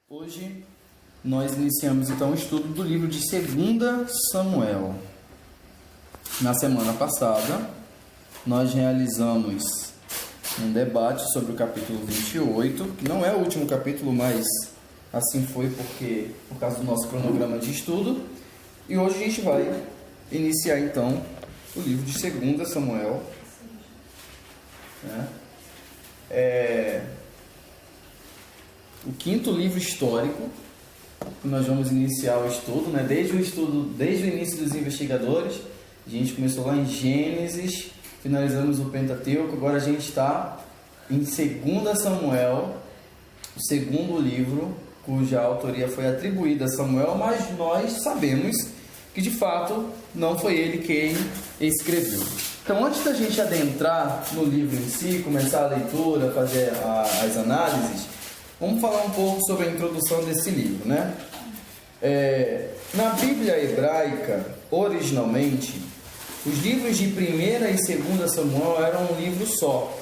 Hoje nós iniciamos então o estudo do livro de 2 Samuel. Na semana passada nós realizamos um debate sobre o capítulo 28, que não é o último capítulo, mas assim foi por causa do nosso cronograma de estudo. E hoje a gente vai iniciar então o livro de 2 Samuel. O quinto livro histórico que nós vamos iniciar o estudo, desde o início dos investigadores. A gente começou lá em Gênesis, finalizamos o Pentateuco, agora a gente está em 2 Samuel, o segundo livro cuja autoria foi atribuída a Samuel, mas nós sabemos que de fato não foi ele quem escreveu. Então, antes da gente adentrar no livro em si, começar a leitura, fazer as análises, vamos falar um pouco sobre a introdução desse livro, Na Bíblia hebraica, originalmente, os livros de 1ª e 2 Samuel eram um livro só.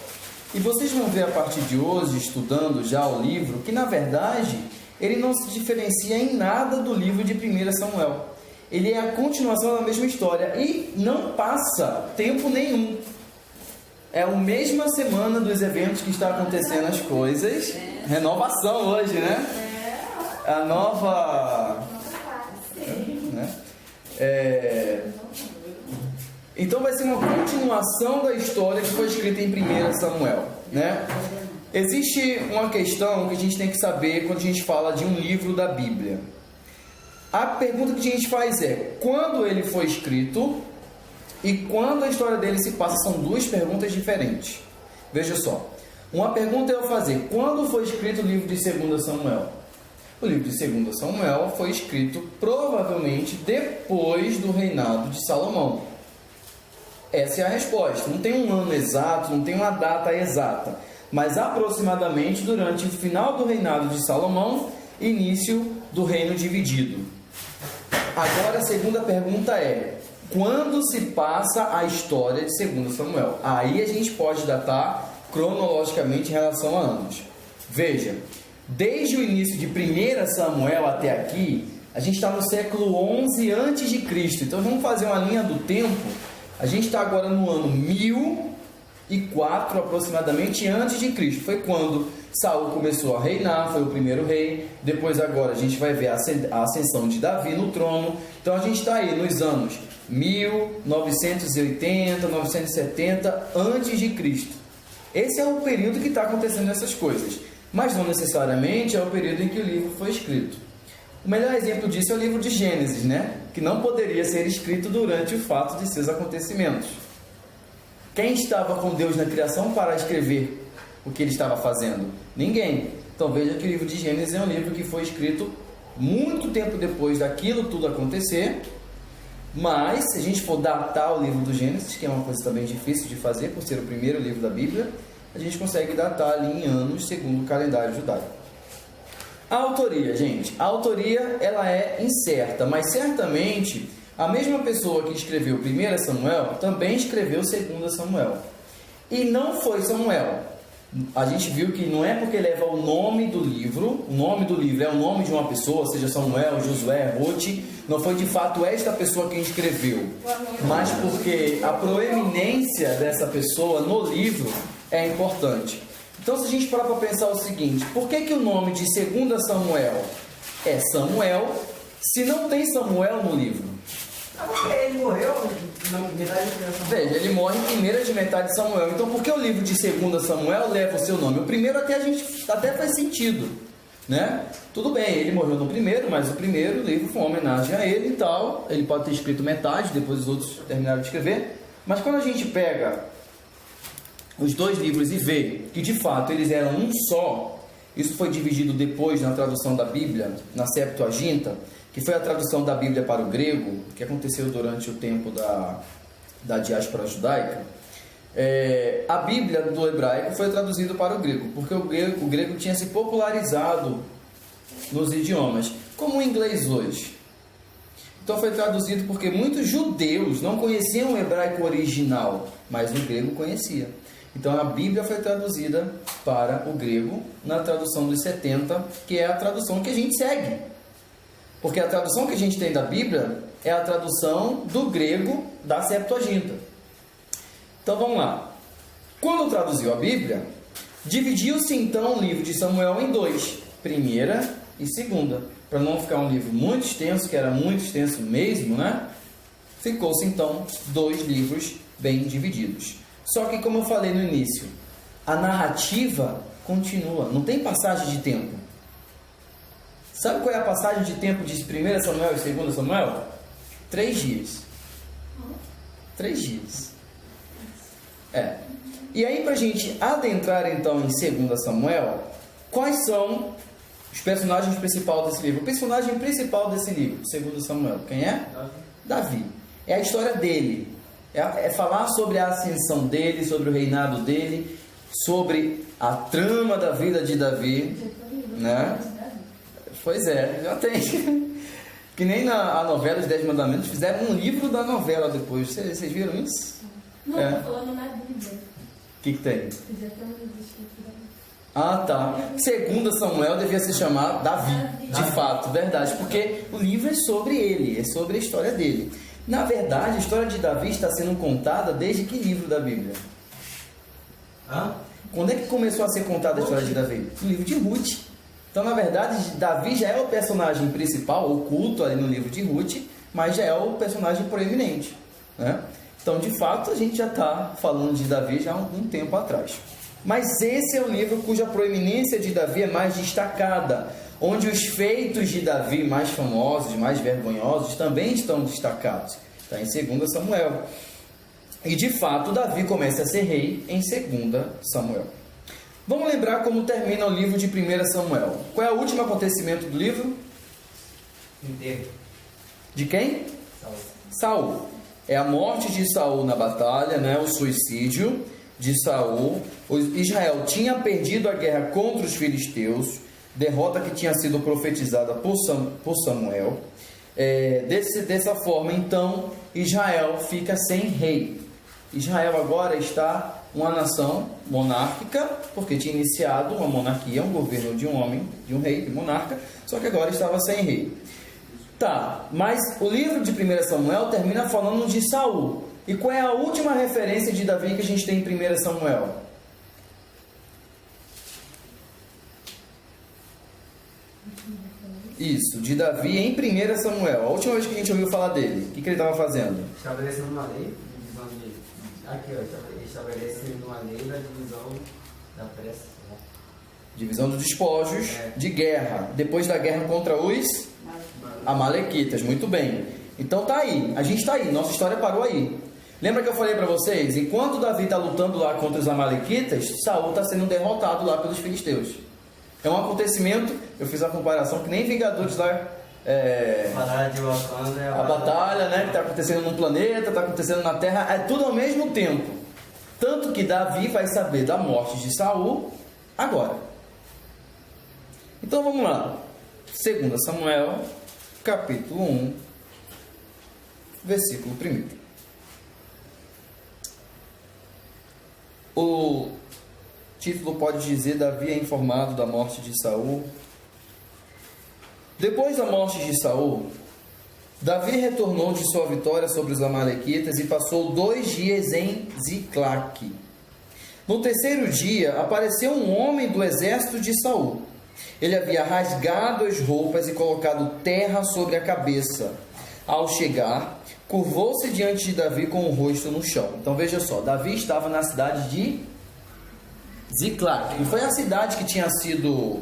E vocês vão ver a partir de hoje, estudando já o livro, que na verdade ele não se diferencia em nada do livro de 1 Samuel. Ele é a continuação da mesma história e não passa tempo nenhum. É a mesma semana dos eventos que está acontecendo as coisas. Renovação hoje, A nova... Então vai ser uma continuação da história que foi escrita em 1 Samuel, Existe uma questão que a gente tem que saber quando a gente fala de um livro da Bíblia. A pergunta que a gente faz é: quando ele foi escrito e quando a história dele se passa? São duas perguntas diferentes. Veja só. Uma pergunta é eu fazer: quando foi escrito o livro de 2 Samuel? O livro de 2 Samuel foi escrito provavelmente depois do reinado de Salomão. Essa é a resposta. Não tem um ano exato, não tem uma data exata, mas aproximadamente durante o final do reinado de Salomão, início do reino dividido. Agora a segunda pergunta é: quando se passa a história de 2 Samuel? Aí a gente pode datar cronologicamente em relação a anos. Veja, desde o início de 1 Samuel até aqui, a gente está no século 11 a.C. Então vamos fazer uma linha do tempo. A gente está agora no ano 1004 aproximadamente antes de Cristo. Foi quando Saul começou a reinar, foi o primeiro rei. Depois agora a gente vai ver a ascensão de Davi no trono. Então a gente está aí nos anos 1980, 970 antes de Cristo. Esse é o período que está acontecendo essas coisas, mas não necessariamente é o período em que o livro foi escrito. O melhor exemplo disso é o livro de Gênesis, que não poderia ser escrito durante o fato de seus acontecimentos. Quem estava com Deus na criação para escrever o que ele estava fazendo? Ninguém. Então veja que o livro de Gênesis é um livro que foi escrito muito tempo depois daquilo tudo acontecer. Mas, se a gente for datar o livro do Gênesis, que é uma coisa também difícil de fazer, por ser o primeiro livro da Bíblia, a gente consegue datar ali em anos, segundo o calendário judaico. A autoria, gente. A autoria, ela é incerta, mas certamente a mesma pessoa que escreveu 1 Samuel também escreveu 2 Samuel. E não foi Samuel. A gente viu que não é porque leva o nome do livro é o nome de uma pessoa, seja Samuel, Josué, Ruth, não foi de fato esta pessoa quem escreveu, mas porque a proeminência dessa pessoa no livro é importante. Então, se a gente parar para pensar o seguinte: por que o nome de 2 Samuel é Samuel, se não tem Samuel no livro? Porque ele morreu na metade de Samuel. Veja, ele morre em primeira de metade de Samuel. Então, por que o livro de 2 Samuel leva o seu nome? O primeiro até faz sentido, Tudo bem, ele morreu no primeiro, mas o primeiro livro foi uma homenagem a ele e tal. Ele pode ter escrito metade, depois os outros terminaram de escrever. Mas quando a gente pega os dois livros e vê que de fato eles eram um só, isso foi dividido depois na tradução da Bíblia, na Septuaginta, que foi a tradução da Bíblia para o grego, que aconteceu durante o tempo da diáspora judaica. A Bíblia do hebraico foi traduzida para o grego, porque o grego tinha se popularizado nos idiomas, como o inglês hoje. Então foi traduzido porque muitos judeus não conheciam o hebraico original, mas o grego conhecia. Então a Bíblia foi traduzida para o grego na tradução dos 70, que é a tradução que a gente segue. Porque a tradução que a gente tem da Bíblia é a tradução do grego da Septuaginta. Então vamos lá. Quando traduziu a Bíblia, dividiu-se então o livro de Samuel em dois, primeira e segunda, para não ficar um livro muito extenso, que era muito extenso mesmo, né? Ficou-se então dois livros bem divididos. Só que, como eu falei no início, a narrativa continua, não tem passagem de tempo. Sabe qual é a passagem de tempo de 1 Samuel e 2 Samuel? 3 dias. 3 dias. E aí, para a gente adentrar então em 2 Samuel, quais são os personagens principais desse livro? O personagem principal desse livro, 2 Samuel, quem é? Davi. É a história dele. É falar sobre a ascensão dele, sobre o reinado dele, sobre a trama da vida de Davi, né? Pois é, já tem. Que nem a novela Os 10 Mandamentos, fizeram um livro da novela depois. Vocês viram isso? Não, tô falando na Bíblia. O que tem? Já tem um livro escrito da Bíblia. Ah, tá. 2 Samuel devia se chamar Davi, de fato, verdade, porque o livro é sobre ele, é sobre a história dele. Na verdade, a história de Davi está sendo contada desde que livro da Bíblia? Quando é que começou a ser contada a história de Davi? No livro de Ruth. Então, na verdade, Davi já é o personagem principal, oculto ali no livro de Ruth, mas já é o personagem proeminente, né? Então, de fato, a gente já está falando de Davi já há um tempo atrás. Mas esse é o livro cuja proeminência de Davi é mais destacada, onde os feitos de Davi mais famosos, mais vergonhosos, também estão destacados. Está em 2 Samuel. E, de fato, Davi começa a ser rei em 2 Samuel. Vamos lembrar como termina o livro de 1 Samuel. Qual é o último acontecimento do livro? Inteiro. De quem? Saúl. Saul. É a morte de Saul na batalha, né? O suicídio de Saul. Israel tinha perdido a guerra contra os filisteus, derrota que tinha sido profetizada por Samuel. Dessa forma, então, Israel fica sem rei. Israel agora está uma nação monárquica, porque tinha iniciado uma monarquia, um governo de um homem, de um rei, de monarca, só que agora estava sem rei. Tá, mas o livro de 1 Samuel termina falando de Saul. E qual é a última referência de Davi que a gente tem em 1 Samuel? Isso, de Davi em 1 Samuel. A última vez que a gente ouviu falar dele, o que ele estava fazendo? Estabelecendo uma lei, divisão de... Aqui, ó, estabelecendo uma lei da divisão da pressa. Divisão dos despojos de guerra. Depois da guerra contra os Amalequitas, muito bem. Então tá aí, a gente está aí, nossa história parou aí. Lembra que eu falei para vocês? Enquanto Davi está lutando lá contra os Amalequitas, Saul está sendo derrotado lá pelos filisteus. É um acontecimento, eu fiz a comparação que nem Vingadores lá... a batalha, né, que está acontecendo no planeta, está acontecendo na Terra, é tudo ao mesmo tempo. Tanto que Davi vai saber da morte de Saul agora. Então vamos lá. 2 Samuel, capítulo 1, versículo 1. O título pode dizer: Davi é informado da morte de Saul. Depois da morte de Saul, Davi retornou de sua vitória sobre os Amalequitas e passou 2 dias em Ziclague. No terceiro dia, apareceu um homem do exército de Saul. Ele havia rasgado as roupas e colocado terra sobre a cabeça. Ao chegar, curvou-se diante de Davi com o rosto no chão. Então veja só, Davi estava na cidade de Ziclague. E foi a cidade que tinha sido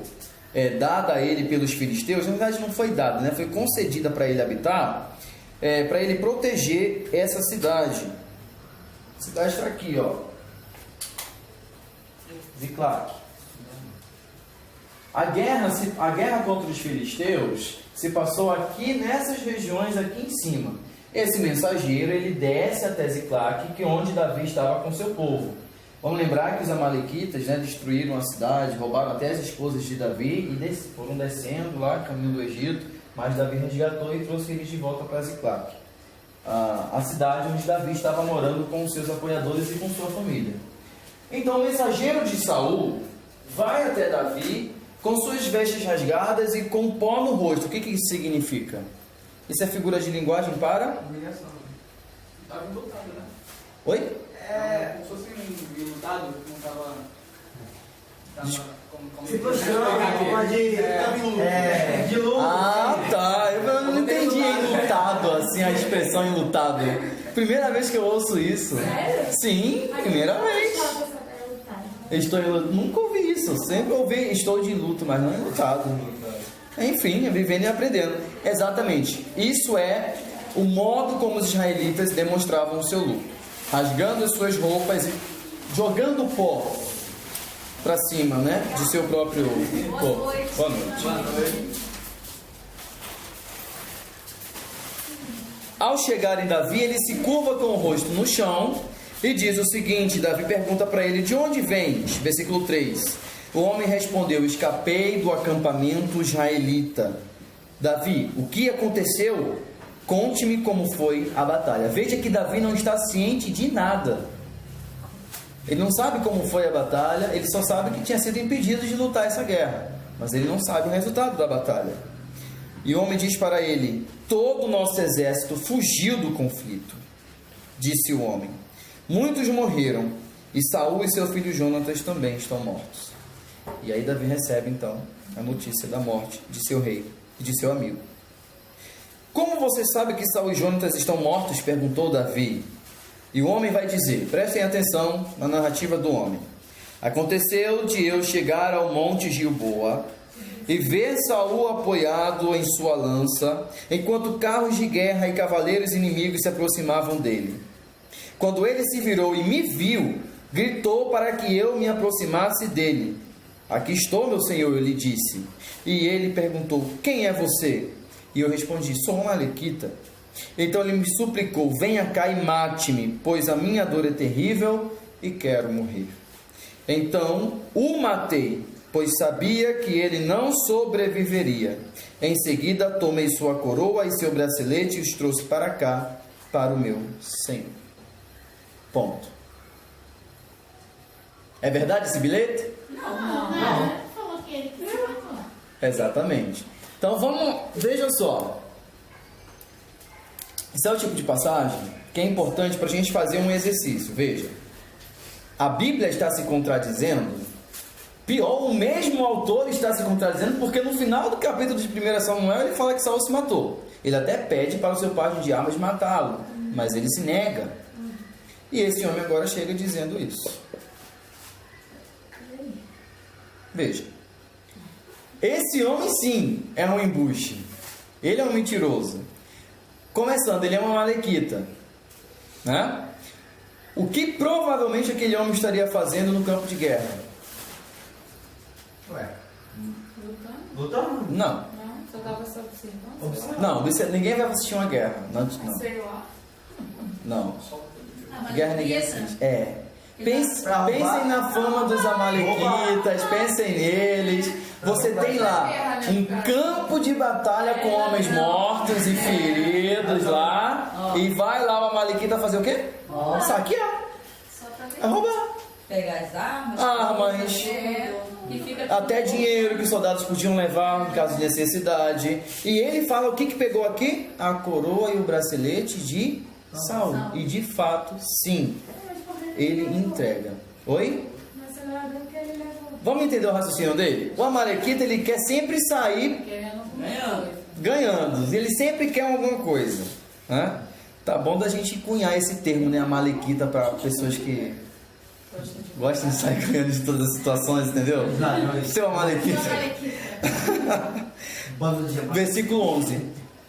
dada a ele pelos filisteus. Na verdade não foi dada, né? Foi concedida para ele habitar, para ele proteger essa cidade. A cidade está aqui, ó. Ziclague. A guerra contra os filisteus se passou aqui nessas regiões aqui em cima. Esse mensageiro, ele desce até Ziclague, que é onde Davi estava com seu povo. Vamos lembrar que os Amalequitas, né, destruíram a cidade, roubaram até as esposas de Davi e foram descendo lá, caminho do Egito, mas Davi resgatou e trouxe eles de volta para Ziclague, a cidade onde Davi estava morando com os seus apoiadores e com sua família. Então o mensageiro de Saul vai até Davi com suas vestes rasgadas e com pó no rosto. O que isso significa? Isso é figura de linguagem para? Humilhação. Estava lutado, né? Oi? Como se fosse um lutado, não estava. Se fosse de luto. Ah, tá. Eu não entendi enlutado, assim, a expressão enlutado. Primeira vez que eu ouço isso. Sério? Sim, primeira vez. Estou em luto. Nunca ouvi isso. Sempre ouvi estou de luto, mas não enlutado. Enfim, vivendo e aprendendo. Exatamente. Isso é o modo como os israelitas demonstravam o seu luto. Rasgando as suas roupas e jogando pó para cima, né? De seu próprio corpo. Boa noite. Ao chegar em Davi, ele se curva com o rosto no chão e diz o seguinte: Davi pergunta para ele: de onde vens? Versículo 3. O homem respondeu: escapei do acampamento israelita. Davi, o que aconteceu? Conte-me como foi a batalha. Veja que Davi não está ciente de nada. Ele não sabe como foi a batalha, ele só sabe que tinha sido impedido de lutar essa guerra, mas ele não sabe o resultado da batalha. E o homem diz para ele: todo o nosso exército fugiu do conflito. Disse o homem: muitos morreram, e Saul e seu filho Jonatas também estão mortos. E aí Davi recebe então a notícia da morte de seu rei e de seu amigo. Como você sabe que Saul e Jonatas estão mortos? Perguntou Davi. E o homem vai dizer, prestem atenção na narrativa do homem: aconteceu de eu chegar ao monte Gilboa e ver Saul apoiado em sua lança, enquanto carros de guerra e cavaleiros inimigos se aproximavam dele. Quando ele se virou e me viu, gritou para que eu me aproximasse dele. Aqui estou, meu senhor, eu lhe disse. E ele perguntou: quem é você? E eu respondi: sou um amalequita. Então ele me suplicou: venha cá e mate-me, pois a minha dor é terrível e quero morrer. Então o matei, pois sabia que ele não sobreviveria. Em seguida tomei sua coroa e seu bracelete e os trouxe para cá, para o meu senhor. Ponto. É verdade esse bilhete? Não. Falou que ele se matou. Exatamente. Então vamos, veja só. Esse é o tipo de passagem que é importante para a gente fazer um exercício. Veja, a Bíblia está se contradizendo. Pior, o mesmo autor está se contradizendo, porque no final do capítulo de 1 Samuel ele fala que Saul se matou. Ele até pede para o seu pai de armas matá-lo, mas ele se nega. E esse homem agora chega dizendo isso. Veja, esse homem sim é um embuste. Ele é um mentiroso. Começando, ele é uma amalequita, né? O que provavelmente aquele homem estaria fazendo no campo de guerra? Ué, Lutando? lutando? Não, Não, só tava só observando. não, ninguém vai assistir uma guerra. Não, não. Sei lá. Não. Ah, mas Guerra ninguém essa- assiste. Pensem na fama dos amalequitas, pensem neles. Você tem lá um campo de batalha com homens mortos e feridos lá, e vai lá o amalequita fazer o quê? Saquear, Só pra ver. é roubar. Pegar as armas. Armas, E fica até dinheiro que os soldados podiam levar em caso de necessidade. E ele fala o que pegou aqui? A coroa e o bracelete de Saul. E de fato, sim, ele entrega. Oi? Mas você não é que ele levou. Vamos entender o raciocínio dele? O amalequita, ele quer sempre sair Querendo comer. ganhando. Ele sempre quer alguma coisa, né? Tá bom da gente cunhar esse termo, né? Amalequita, para pessoas que gostam de sair ganhando de todas as situações, entendeu? Seu amalequita. Bando de Versículo 11.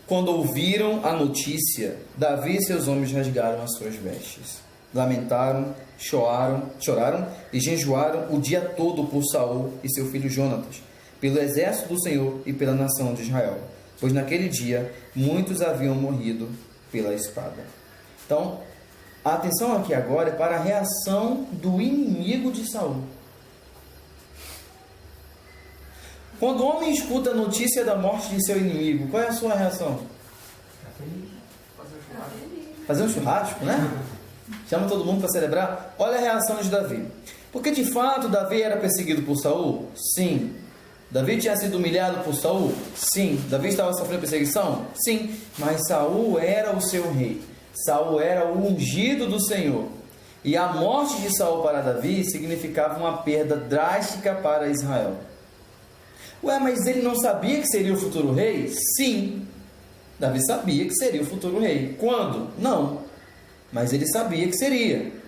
Quando ouviram a notícia, Davi e seus homens rasgaram as suas vestes. Lamentaram, choraram e jejuaram o dia todo por Saul e seu filho Jonatas, pelo exército do Senhor e pela nação de Israel, pois naquele dia muitos haviam morrido pela espada. Então, a atenção aqui agora é para a reação do inimigo de Saul. Quando o homem escuta a notícia da morte de seu inimigo, qual é a sua reação? Fazer um churrasco, né? Chama todo mundo para celebrar. Olha a reação de Davi. Porque de fato Davi era perseguido por Saul? Sim. Davi tinha sido humilhado por Saul? Sim. Davi estava sofrendo perseguição? Sim. Mas Saul era o seu rei. Saul era o ungido do Senhor. E a morte de Saul para Davi significava uma perda drástica para Israel. Ué, mas ele não sabia que seria o futuro rei? Sim. Davi sabia que seria o futuro rei. Quando? Não. Mas ele sabia que seria.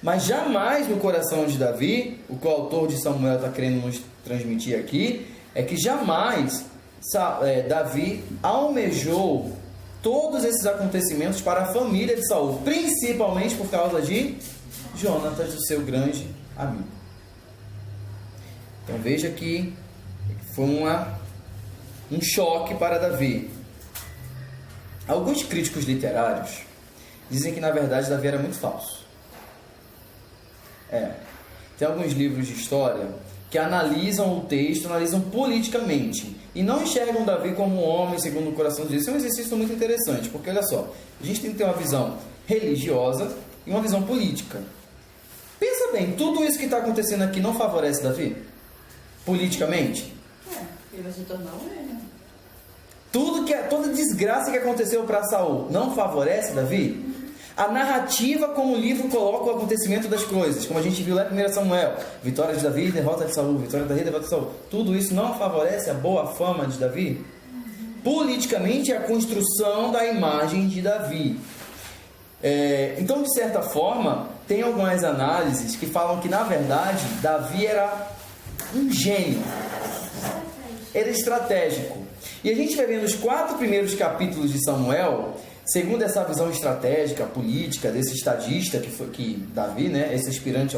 Mas jamais no coração de Davi, o que o autor de Samuel está querendo nos transmitir aqui, é que jamais Davi almejou todos esses acontecimentos para a família de Saul, principalmente por causa de Jonatas, o seu grande amigo. Então veja que foi um choque para Davi. Alguns críticos literários dizem que na verdade Davi era muito falso. Tem alguns livros de história que analisam o texto, analisam politicamente e não enxergam Davi como um homem segundo o coração de Deus. Isso é um exercício muito interessante, porque olha só, a gente tem que ter uma visão religiosa e uma visão política. Pensa bem, tudo isso que está acontecendo aqui não favorece Davi? Politicamente? Ele vai se tornar um rei, né? Toda desgraça que aconteceu para Saul não favorece Davi? A narrativa como o livro coloca o acontecimento das coisas, como a gente viu lá em 1 Samuel, vitória de Davi, derrota de Saul, vitória de Davi, derrota de Saul, tudo isso não favorece a boa fama de Davi? Politicamente é a construção da imagem de Davi. Então, de certa forma, tem algumas análises que falam que, na verdade, Davi era um gênio, era estratégico. E a gente vai ver nos 4 primeiros capítulos de Samuel, segundo essa visão estratégica, política, desse estadista que Davi, né, esse aspirante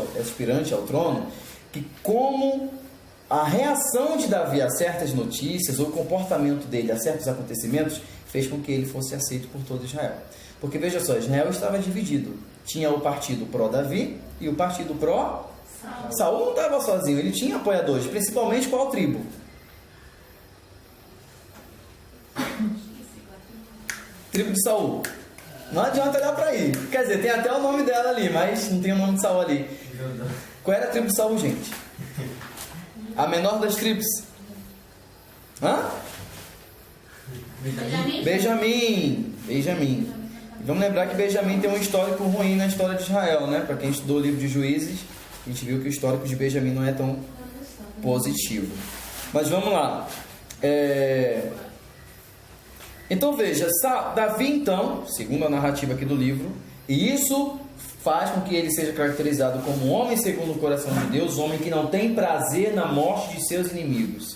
ao trono, que como a reação de Davi a certas notícias, ou o comportamento dele a certos acontecimentos, fez com que ele fosse aceito por todo Israel. Porque veja só, Israel estava dividido. Tinha o partido pró-Davi e o partido pró-Saul. Saul não estava sozinho, ele tinha apoiadores, principalmente qual tribo? Tribo de Saul. Não adianta olhar para aí. Quer dizer, tem até o nome dela ali, mas não tem o nome de Saul ali. Qual era a tribo de Saul, gente? A menor das tribos. Benjamim. Vamos lembrar que Benjamim tem um histórico ruim na história de Israel, né? Para quem estudou o livro de Juízes, a gente viu que o histórico de Benjamim não é tão positivo. Mas vamos lá. Então veja, Davi então, segundo a narrativa aqui do livro, e isso faz com que ele seja caracterizado como um homem segundo o coração de Deus, homem que não tem prazer na morte de seus inimigos.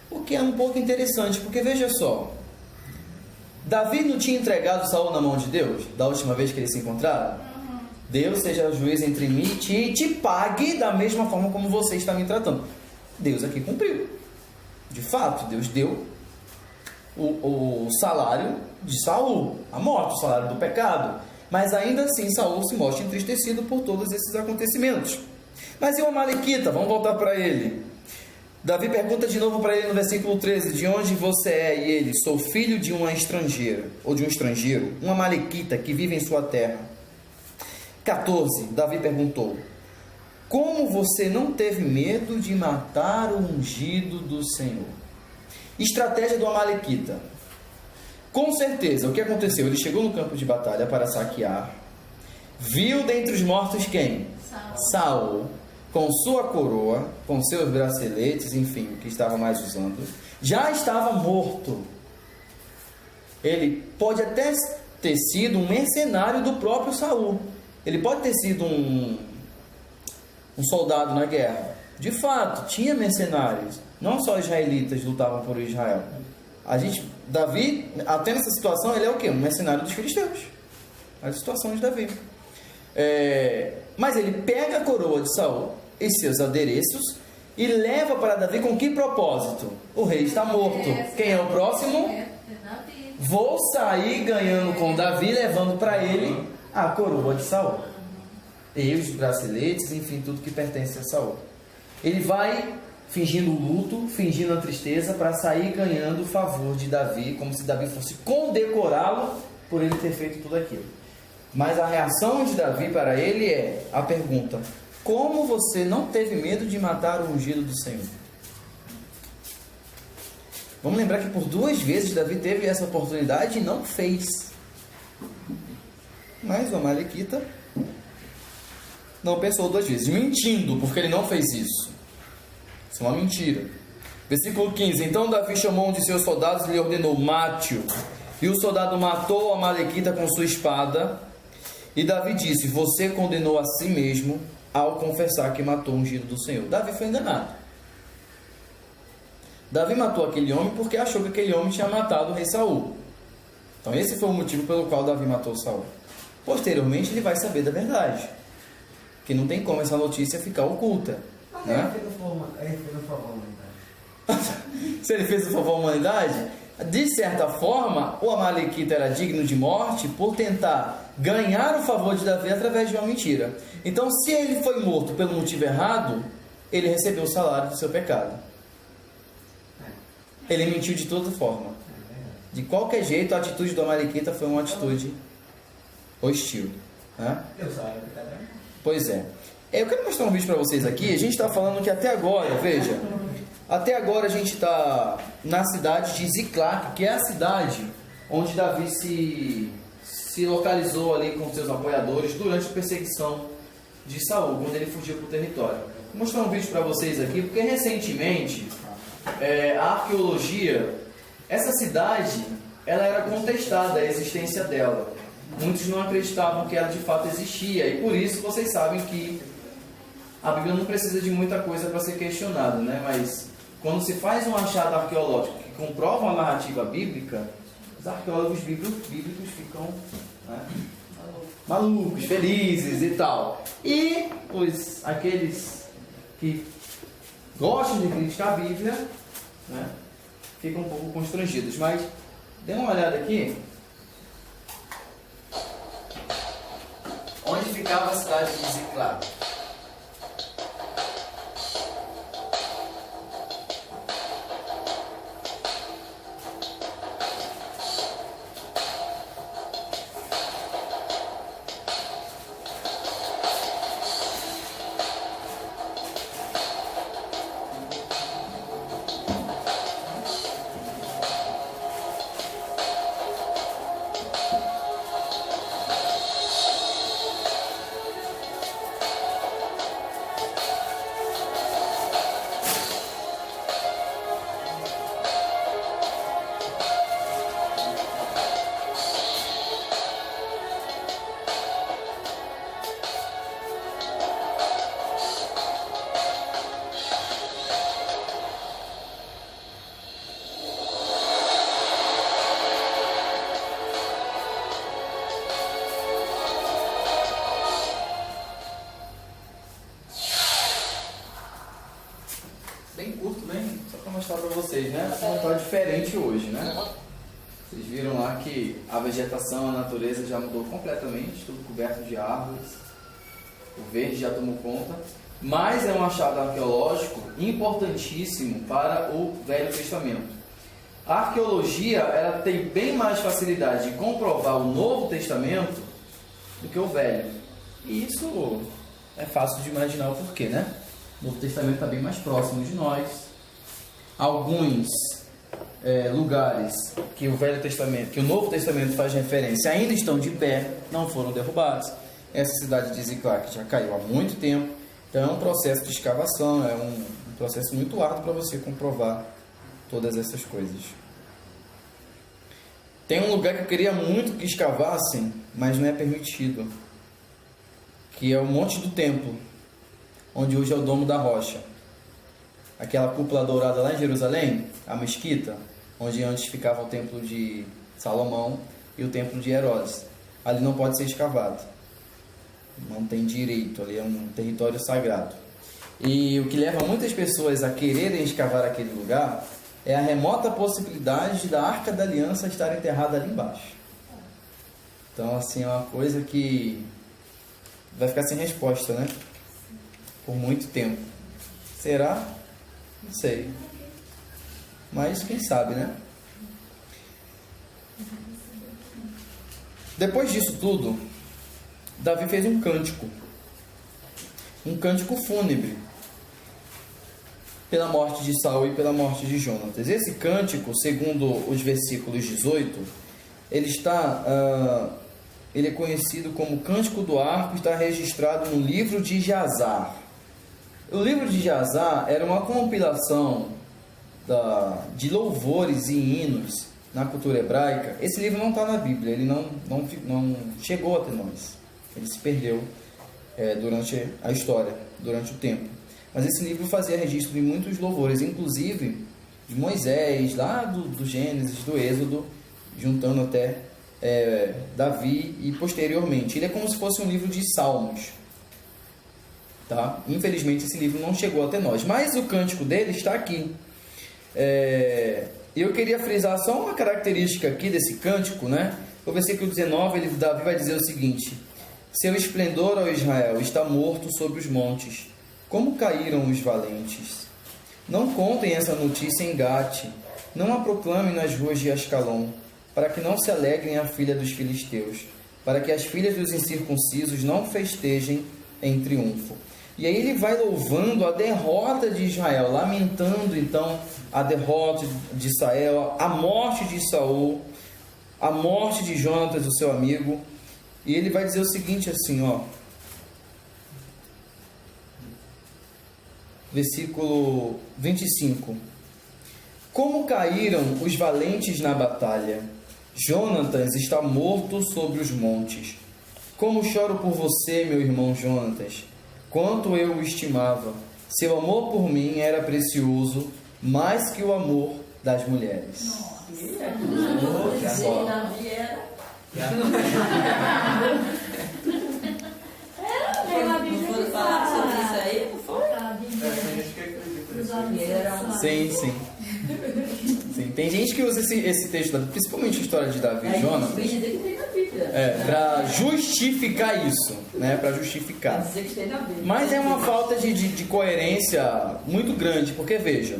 O que é um pouco interessante, porque veja só, Davi não tinha entregado Saul na mão de Deus, da última vez que eles se encontraram? Deus seja juiz entre mim e ti, e te pague da mesma forma como você está me tratando. Deus aqui cumpriu. De fato, Deus deu o salário de Saul, a morte, o salário do pecado. Mas ainda assim Saul se mostra entristecido por todos esses acontecimentos. Mas e o Amalequita? Vamos voltar para ele. Davi pergunta de novo para ele no versículo 13: de onde você é? E ele: sou filho de uma estrangeira, ou de um estrangeiro, um Amalequita que vive em sua terra. 14, Davi perguntou: como você não teve medo de matar o ungido do Senhor? Estratégia do Amalequita. Com certeza, o que aconteceu? Ele chegou no campo de batalha para saquear, viu dentre os mortos quem? Saul, com sua coroa, com seus braceletes, enfim, o que estava mais usando, já estava morto. Ele pode até ter sido um mercenário do próprio Saul. Ele pode ter sido um soldado na guerra. De fato, tinha mercenários. Não só israelitas lutavam por Israel. Davi, até nessa situação, ele é o quê? Um mercenário dos filisteus. A situação de Davi. Mas ele pega a coroa de Saul e seus adereços e leva para Davi com que propósito? O rei está morto. Quem é o próximo? Vou sair ganhando com Davi, levando para ele a coroa de Saul. E os braceletes, enfim, tudo que pertence a Saul. Ele vai fingindo o luto, fingindo a tristeza, para sair ganhando o favor de Davi, como se Davi fosse condecorá-lo por ele ter feito tudo aquilo. Mas a reação de Davi para ele é a pergunta: como você não teve medo de matar o ungido do Senhor? Vamos lembrar que por 2 vezes Davi teve essa oportunidade e não fez. Mas o Amalequita não pensou 2 vezes, mentindo, porque ele não fez isso. Isso é uma mentira. Versículo 15. Então Davi chamou um de seus soldados e lhe ordenou: mate-o. E o soldado matou o Amalequita com sua espada. E Davi disse: você condenou a si mesmo ao confessar que matou o ungido do Senhor. Davi foi enganado. Davi matou aquele homem porque achou que aquele homem tinha matado o rei Saul. Então esse foi o motivo pelo qual Davi matou Saul. Posteriormente ele vai saber da verdade, que não tem como essa notícia ficar oculta, né? Ele fez um favor à humanidade. Se ele fez o favor à humanidade, de certa forma o Amalequita era digno de morte por tentar ganhar o favor de Davi através de uma mentira. Então, se ele foi morto pelo motivo errado, ele recebeu o salário do seu pecado. Ele mentiu de toda forma. De qualquer jeito, a atitude do Amalequita foi uma atitude hostil, né? Eu saio do pecado. Pois é. Eu quero mostrar um vídeo para vocês aqui. A gente está falando que até agora, veja, até agora a gente está na cidade de Ziclac, que é a cidade onde Davi se localizou ali com seus apoiadores durante a perseguição de Saul, quando ele fugiu para o território. Vou mostrar um vídeo para vocês aqui, porque recentemente a arqueologia, essa cidade, ela era contestada, a existência dela. Muitos não acreditavam que ela de fato existia, e por isso vocês sabem que a Bíblia não precisa de muita coisa para ser questionada, né? Mas quando se faz um achado arqueológico que comprova uma narrativa bíblica, os arqueólogos bíblicos ficam, né, malucos, felizes e tal. E aqueles que gostam de criticar a Bíblia, né, ficam um pouco constrangidos. Mas dê uma olhada aqui. Onde ficava a cidade de Ziclac? Bem curto, bem, só para mostrar para vocês, né? Não está diferente hoje, né? Vocês viram lá que a vegetação, a natureza já mudou completamente, tudo coberto de árvores, o verde já tomou conta, mas é um achado arqueológico importantíssimo para o Velho Testamento. A arqueologia, ela tem bem mais facilidade de comprovar o Novo Testamento do que o Velho. E isso é fácil de imaginar o porquê, né? O Novo Testamento está bem mais próximo de nós. Alguns lugares que o Velho Testamento, que o Novo Testamento faz referência, ainda estão de pé, não foram derrubados. Essa cidade de Ziclac já caiu há muito tempo. Então é um processo de escavação, é um processo muito árduo para você comprovar todas essas coisas. Tem um lugar que eu queria muito que escavassem, mas não é permitido, que é o Monte do Templo, onde hoje é o Domo da Rocha. Aquela cúpula dourada lá em Jerusalém, a mesquita, onde antes ficava o templo de Salomão e o templo de Herodes. Ali não pode ser escavado. Não tem direito, ali é um território sagrado. E o que leva muitas pessoas a quererem escavar aquele lugar é a remota possibilidade da Arca da Aliança estar enterrada ali embaixo. Então, assim, é uma coisa que vai ficar sem resposta, né? Por muito tempo. Será? Não sei. Mas quem sabe, né? Depois disso tudo, Davi fez um cântico. um cântico fúnebre pela morte de Saul e pela morte de Jonatas. Esse cântico, segundo os versículos 18, ele é conhecido como Cântico do Arco, está registrado no livro de Jazar. O livro de Jazar era uma compilação de louvores e hinos na cultura hebraica. Esse livro não está na Bíblia, ele não chegou até nós, ele se perdeu durante a história, durante o tempo. Mas esse livro fazia registro de muitos louvores, inclusive de Moisés, lá do Gênesis, do Êxodo, juntando até Davi e posteriormente. Ele é como se fosse um livro de salmos. Tá? Infelizmente esse livro não chegou até nós, mas o cântico dele está aqui. Eu queria frisar só uma característica aqui desse cântico, né? O versículo 19, Davi vai dizer o seguinte: seu esplendor, ó Israel, está morto sobre os montes. Como caíram os valentes? Não contem essa notícia em Gate, não a proclamem nas ruas de Ascalon, para que não se alegrem a filha dos filisteus, para que as filhas dos incircuncisos não festejem em triunfo. E aí ele vai louvando a derrota de Israel, lamentando então a derrota de Israel, a morte de Saul, a morte de Jonatas, o seu amigo. E ele vai dizer o seguinte assim, ó. Versículo 25. Como caíram os valentes na batalha! Jonatas está morto sobre os montes. Como choro por você, meu irmão Jonatas! Quanto eu o estimava! Seu amor por mim era precioso, mais que o amor das mulheres. Davi era. Não foram falar sobre isso aí, não foi? Sim, sim. Sim. Tem gente que usa esse texto, principalmente a história de Davi e Jonatas, para justificar isso, né? Para justificar. Mas é uma falta de coerência muito grande, porque veja,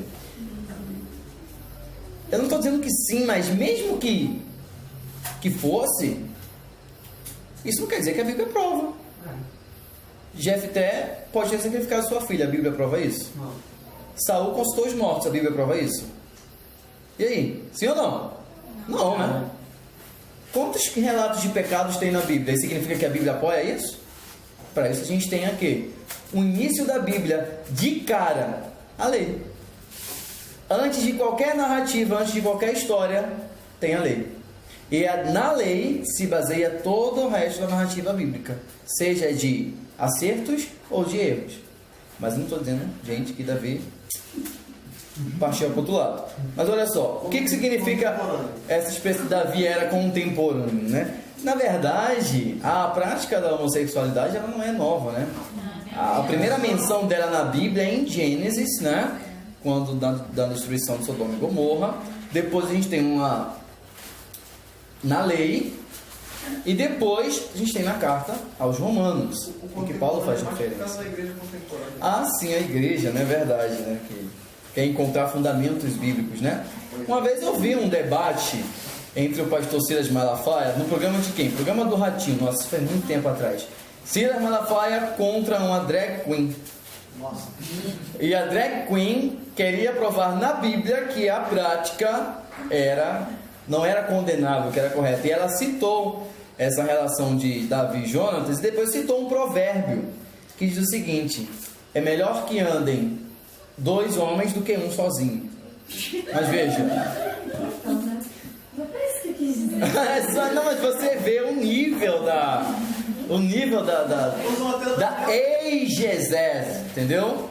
eu não estou dizendo que sim, mas mesmo que fosse, isso não quer dizer que a Bíblia prova. Jefté pode ter sacrificado sua filha, a Bíblia prova isso? Não. Saul consultou os mortos, a Bíblia prova isso? E aí, sim ou não? Não, né? Quantos relatos de pecados tem na Bíblia? Isso significa que a Bíblia apoia isso? Para isso a gente tem aqui o início da Bíblia, de cara, a lei. Antes de qualquer narrativa, antes de qualquer história, tem a lei. E na lei se baseia todo o resto da narrativa bíblica, seja de acertos ou de erros. Mas eu não estou dizendo, gente, que Davi partiu para o outro lado. Mas olha só, o que significa essa expressão que Davi era contemporâneo, né? Na verdade, a prática da homossexualidade ela não é nova, né? A primeira menção dela na Bíblia é em Gênesis, né? Quando da destruição de Sodoma e Gomorra. Depois a gente tem uma na lei, e depois a gente tem na carta aos Romanos, em que Paulo faz diferença. Ah, sim, a igreja, não é verdade, né? Que quer encontrar fundamentos bíblicos, né? Uma vez eu vi um debate entre o pastor Silas Malafaia, no programa de quem? Programa do Ratinho, nossa, isso foi muito tempo atrás. Silas Malafaia contra uma drag queen. Nossa. E a drag queen queria provar na Bíblia que a prática não era condenável, que era correta. E ela citou essa relação de Davi e Jonatas, e depois citou um provérbio que diz o seguinte: é melhor que andem 2 homens do que um sozinho. Mas veja. Não, mas você vê o nível da exegese, entendeu?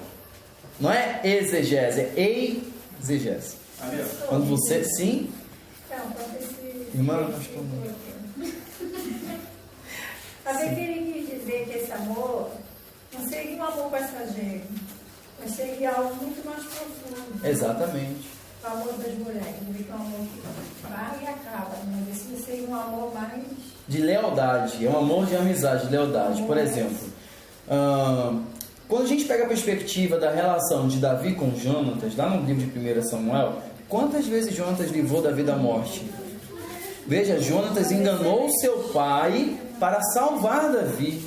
Não é exegese, é exegese. Quando você, sim? Irmã, pastor. Mas eu queria dizer que esse amor não seria um amor passageiro, mas seria algo muito mais profundo. Exatamente. O amor das mulheres, que é um amor que vai e acaba, mas esse seria um amor mais... de lealdade, é um amor de amizade, de lealdade. Por exemplo, quando a gente pega a perspectiva da relação de Davi com Jonatas, lá no livro de 1 Samuel, quantas vezes Jonatas livrou Davi da morte? Veja, Jonatas enganou seu pai para salvar Davi.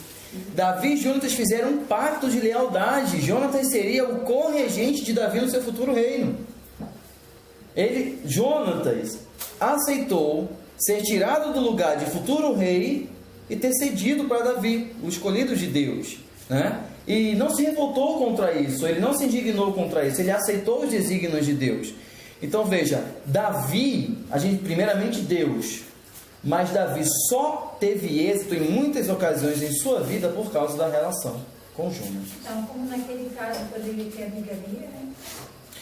Davi e Jonatas fizeram um pacto de lealdade. Jonatas seria o corregente de Davi no seu futuro reino. Jonatas aceitou ser tirado do lugar de futuro rei e ter cedido para Davi, o escolhido de Deus, né? E não se revoltou contra isso, ele não se indignou contra isso, ele aceitou os desígnios de Deus. Então veja, Davi, primeiramente Deus, mas Davi só teve êxito em muitas ocasiões em sua vida por causa da relação com Jonatas. Então, como naquele caso poderia ter a bigamia, né?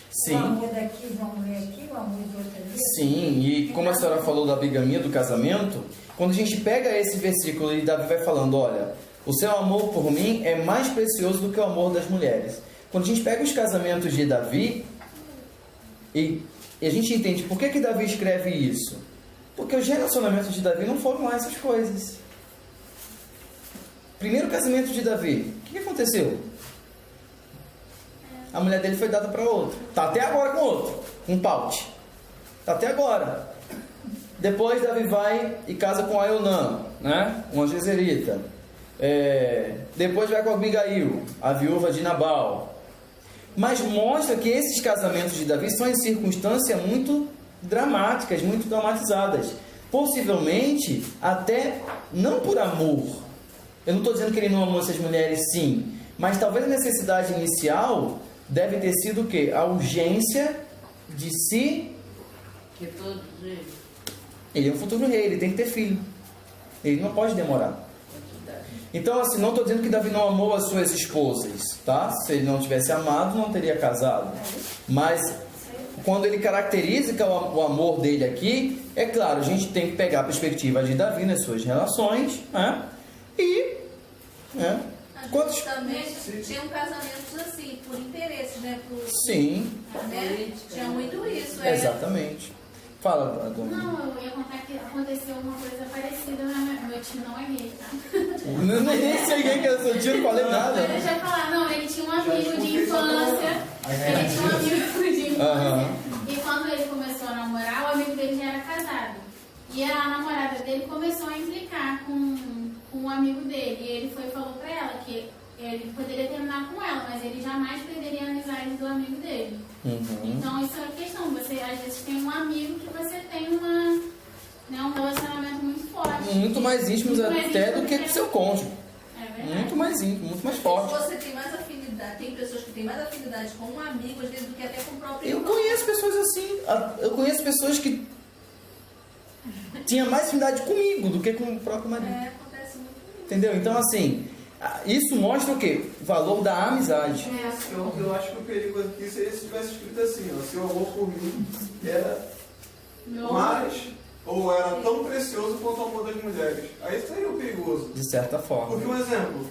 Sim. O amor daqui, uma mulher aqui, o amor de outra ali. Sim, e como a senhora falou da bigamia, do casamento, quando a gente pega esse versículo e Davi vai falando, olha, o seu amor por mim é mais precioso do que o amor das mulheres. Quando a gente pega os casamentos de Davi, e a gente entende por que Davi escreve isso. Porque os relacionamentos de Davi não foram lá essas coisas. Primeiro casamento de Davi, o que aconteceu? A mulher dele foi dada para outro. Está até agora com outro, com Paute. Está até agora. Depois Davi vai e casa com Aionã, né? Uma jezerita. Depois vai com Abigail, a viúva de Nabal. Mas mostra que esses casamentos de Davi são em circunstâncias muito dramáticas, muito dramatizadas. Possivelmente até não por amor. Eu não estou dizendo que ele não amou essas mulheres, sim. Mas talvez a necessidade inicial deve ter sido o quê? A urgência de se... Ele é um futuro rei, ele tem que ter filho. Ele não pode demorar. Então, assim, não estou dizendo que Davi não amou as suas esposas, tá? Se ele não tivesse amado, não teria casado. Mas, quando ele caracteriza o amor dele aqui, é claro, a gente tem que pegar a perspectiva de Davi nas suas relações, né? E... Quantos também tinham casamentos assim, por interesse, né? Sim. Né? Tinha muito isso. Exatamente. Fala, dona. Não, eu ia contar que aconteceu uma coisa parecida. Meu tio não é gay, tá? Nem sei quem que é seu tio, não falei nada. Mas deixa eu falar, não, ele tinha um amigo de infância. Ele tinha um amigo de infância. E quando ele começou a namorar, o amigo dele já era casado. E a namorada dele começou a implicar com um amigo dele. E ele foi e falou pra ela que ele poderia terminar com ela, mas ele jamais perderia a amizade do amigo dele. Então isso é a questão. Você às vezes tem um amigo que você tem um relacionamento muito forte. Muito mais íntimos até do que com seu cônjuge. É verdade. Muito mais íntimo, muito mais forte. Você tem mais afinidade, tem pessoas que têm mais afinidade com um amigo, às vezes, do que até com o próprio Eu irmão. conheço pessoas assim. Eu conheço pessoas que tinham mais afinidade comigo do que com o próprio marido. Acontece muito isso. Entendeu? Então, assim, isso mostra o quê? O valor da amizade. Eu acho que o perigo aqui seria se tivesse escrito assim, ó, seu amor por mim era mais ou era tão precioso quanto o amor das mulheres. Aí seria o perigoso. De certa forma. Porque, um exemplo,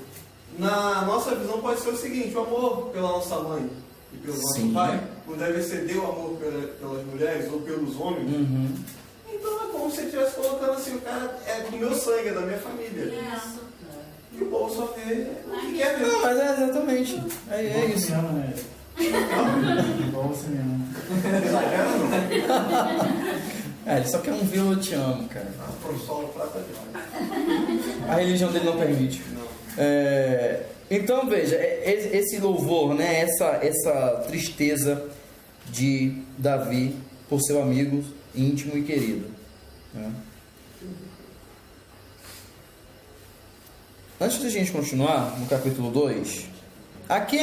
na nossa visão pode ser o seguinte, o amor pela nossa mãe e pelo nosso pai não deve exceder o amor pelas mulheres ou pelos homens. Então é como se você estivesse colocando assim, o cara é do meu sangue, é da minha família. E o povo só vê o que quer ver. Não, mas é exatamente. É isso. Igual você mesmo. Ele só quer um viu, eu te amo, cara. Pro solo prata demais. A religião dele não permite. Então veja, esse louvor, né, essa tristeza de Davi por seu amigo íntimo e querido, né? Antes da gente continuar no capítulo 2, aqui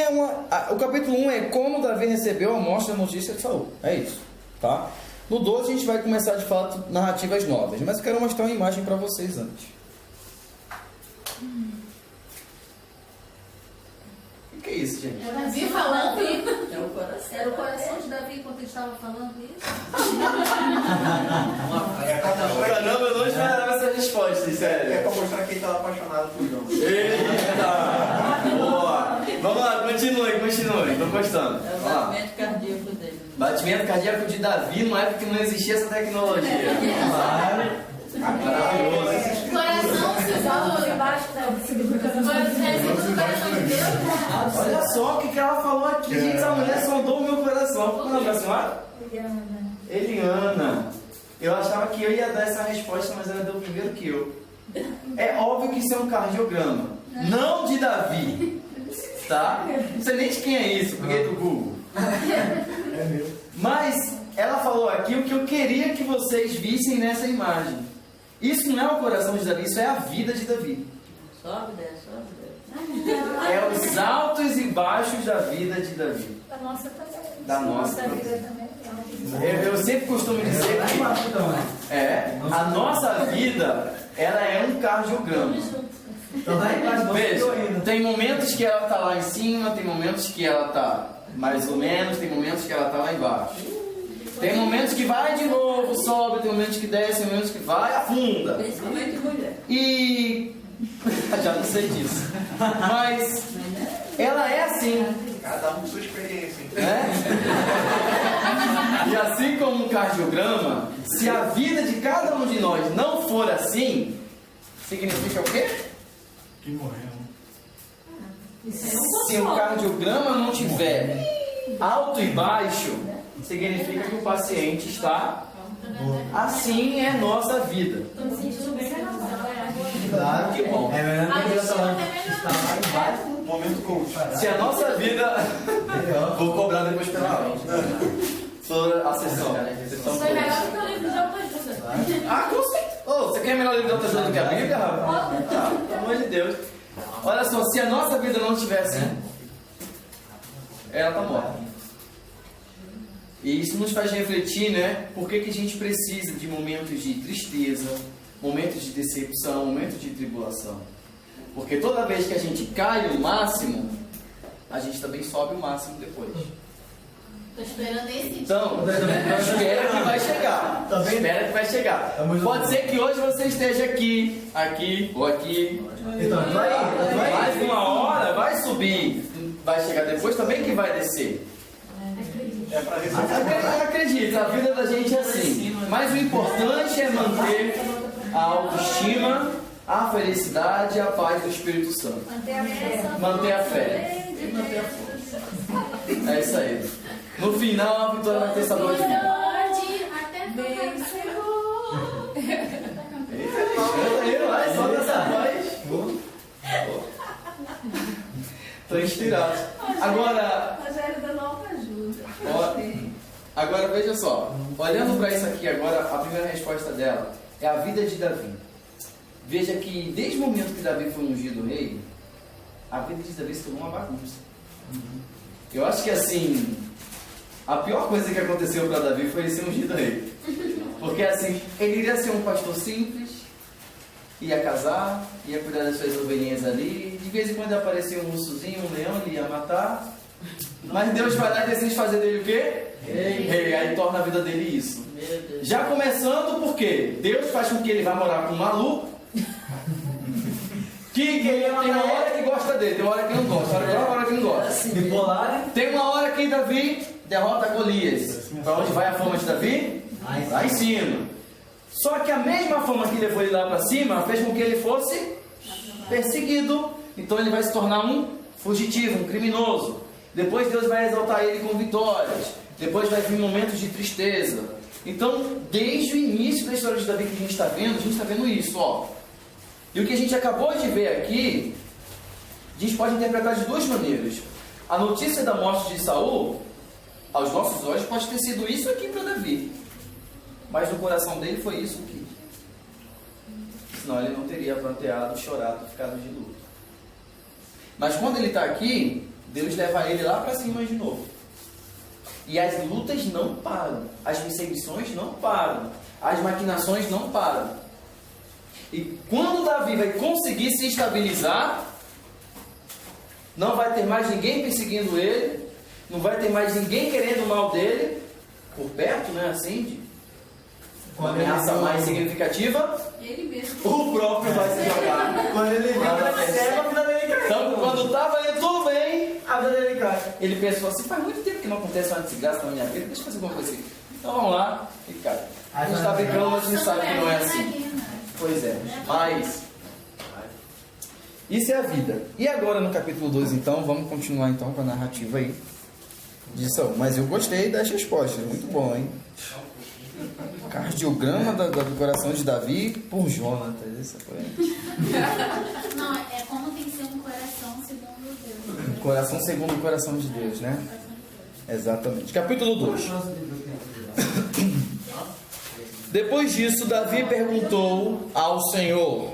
o capítulo 1 é como Davi recebeu a morte da notícia de Saul. É isso, tá? No 2 a gente vai começar de fato narrativas novas, mas eu quero mostrar uma imagem para vocês antes. O que é isso, gente? Era Davi falando. Era o coração de Davi enquanto ele estava falando isso. Caramba, eu não esperava essa resposta, sério. É pra mostrar quem estava apaixonado por João. Eita! Boa! Vamos lá, continue, tô gostando. É o batimento cardíaco dele. Batimento cardíaco de Davi numa época que não existia essa tecnologia. Claro. Maravilhoso. Coração seguro. Debaixo da Coração de Deus. Olha só o que ela falou aqui, gente. Essa mulher sondou o meu coração. Qual é o nome da senhora? Eliana. Eu achava que eu ia dar essa resposta, mas ela deu primeiro que eu. É óbvio que isso é um cardiograma. Não de Davi. Tá? Não sei nem de quem é isso, peguei do Google. É meu. Mas ela falou aqui o que eu queria que vocês vissem nessa imagem. Isso não é o coração de Davi, isso é a vida de Davi. Sobe, desce. É os altos e baixos da vida de Davi. Da nossa também. Da nossa vida também. Eu sempre costumo dizer que a nossa vida, ela é um cardiograma. Veja, tem momentos que ela está lá em cima, tem momentos que ela está mais ou menos, tem momentos que ela está lá embaixo. Tem momentos que vai de novo, sobe, tem momentos que desce, tem momentos que vai, afunda. Principalmente mulher. E já não sei disso. Mas ela é assim. Cada um com sua experiência, hein? E assim como um cardiograma, se a vida de cada um de nós não for assim, significa o quê? Que morreu. Se o cardiograma não tiver alto e baixo, significa que o paciente está assim. É nossa vida. Estou me sentindo bem na Claro que bom. É melhor A que eu gente falar até que está lá embaixo. Momento coach. Se a nossa vida. Vou cobrar depois pela aula. Sou assessor. Foi melhor do que o livro de autoajuda. Ah, com certeza. Oh, você quer melhor livro de autoajuda do que a Bíblia, rapaz? Pelo amor de Deus. Olha só, se a nossa vida não tivesse assim, ela está morta. E isso nos faz refletir, né? Por que a gente precisa de momentos de tristeza, momentos de decepção, momentos de tribulação. Porque toda vez que a gente cai o máximo, a gente também sobe o máximo depois. Estou esperando esse. Então, espera que vai chegar. Espera que vai chegar. Pode ser que hoje você esteja aqui ou aqui. Então, Mais uma hora vai subir. Vai chegar depois também que vai descer. É para receber. Acredita, a vida da gente é assim. Mas o importante é manter a autoestima, a felicidade e a paz do Espírito Santo. Manter a fé. Manter a fé. E manter a força. É isso aí. No final, a vitória vai ter sabor de vida. Pode até Senhor. Eu vai só dessa voz. Tô inspirado. Agora, Rogério dando autoajuda. agora veja só. Olhando para isso aqui agora, a primeira resposta dela é a vida de Davi. Veja que desde o momento que Davi foi ungido rei, a vida de Davi se tornou uma bagunça. Eu acho que assim, a pior coisa que aconteceu para Davi foi ele ser ungido rei. Porque assim, ele iria ser um pastor simples, ia casar, ia cuidar das suas ovelhinhas ali, de vez em quando aparecia um ursozinho, um leão, ele ia matar. Mas Deus vai lá e decide fazer dele o quê? Rei. Aí torna a vida dele isso. Já começando porque Deus faz com que ele vá morar com um maluco, que ele tem uma hora que gosta dele, tem uma hora que não gosta, uma hora que não gosta. Bipolar. Tem uma hora que Davi derrota Golias. Para onde vai a fama de Davi? Lá em cima. Só que a mesma fama que levou ele lá para cima fez com que ele fosse perseguido. Então ele vai se tornar um fugitivo, um criminoso. Depois Deus vai exaltar ele com vitórias. Depois vai vir momentos de tristeza. Então, desde o início da história de Davi que a gente está vendo isso, ó. E o que a gente acabou de ver aqui, a gente pode interpretar de duas maneiras. A notícia da morte de Saul, aos nossos olhos, pode ter sido isso aqui para Davi. Mas no coração dele foi isso aqui. Senão ele não teria pranteado, chorado, ficado de luto. Mas quando ele está aqui, Deus leva ele lá para cima de novo. E as lutas não param. As perseguições não param. As maquinações não param. E quando Davi vai conseguir se estabilizar, não vai ter mais ninguém perseguindo ele, não vai ter mais ninguém querendo o mal dele, por perto, né, assim, de uma ameaça mais significativa, Ele mesmo. o próprio vai se jogar. Quando ele vem pra cima, a vida dele cai. Então, quando estava indo tudo bem, A vida dele cai. ele pensou assim, faz muito tempo que não acontece uma desgraça na minha vida, deixa eu fazer alguma coisa assim. Então vamos lá, e cara, a gente está brincando, mas a gente sabe que não é assim. Pois é, mas isso é a vida. E agora no capítulo 2, então, vamos continuar então com a narrativa aí de Saul. Mas eu gostei das respostas, muito bom, hein? Cardiograma do coração de Davi por Jonatas. Essa foi... Não, é como tem que ser um Coração segundo o coração de Deus, né? Exatamente. Capítulo 2. Depois disso, Davi perguntou ao Senhor: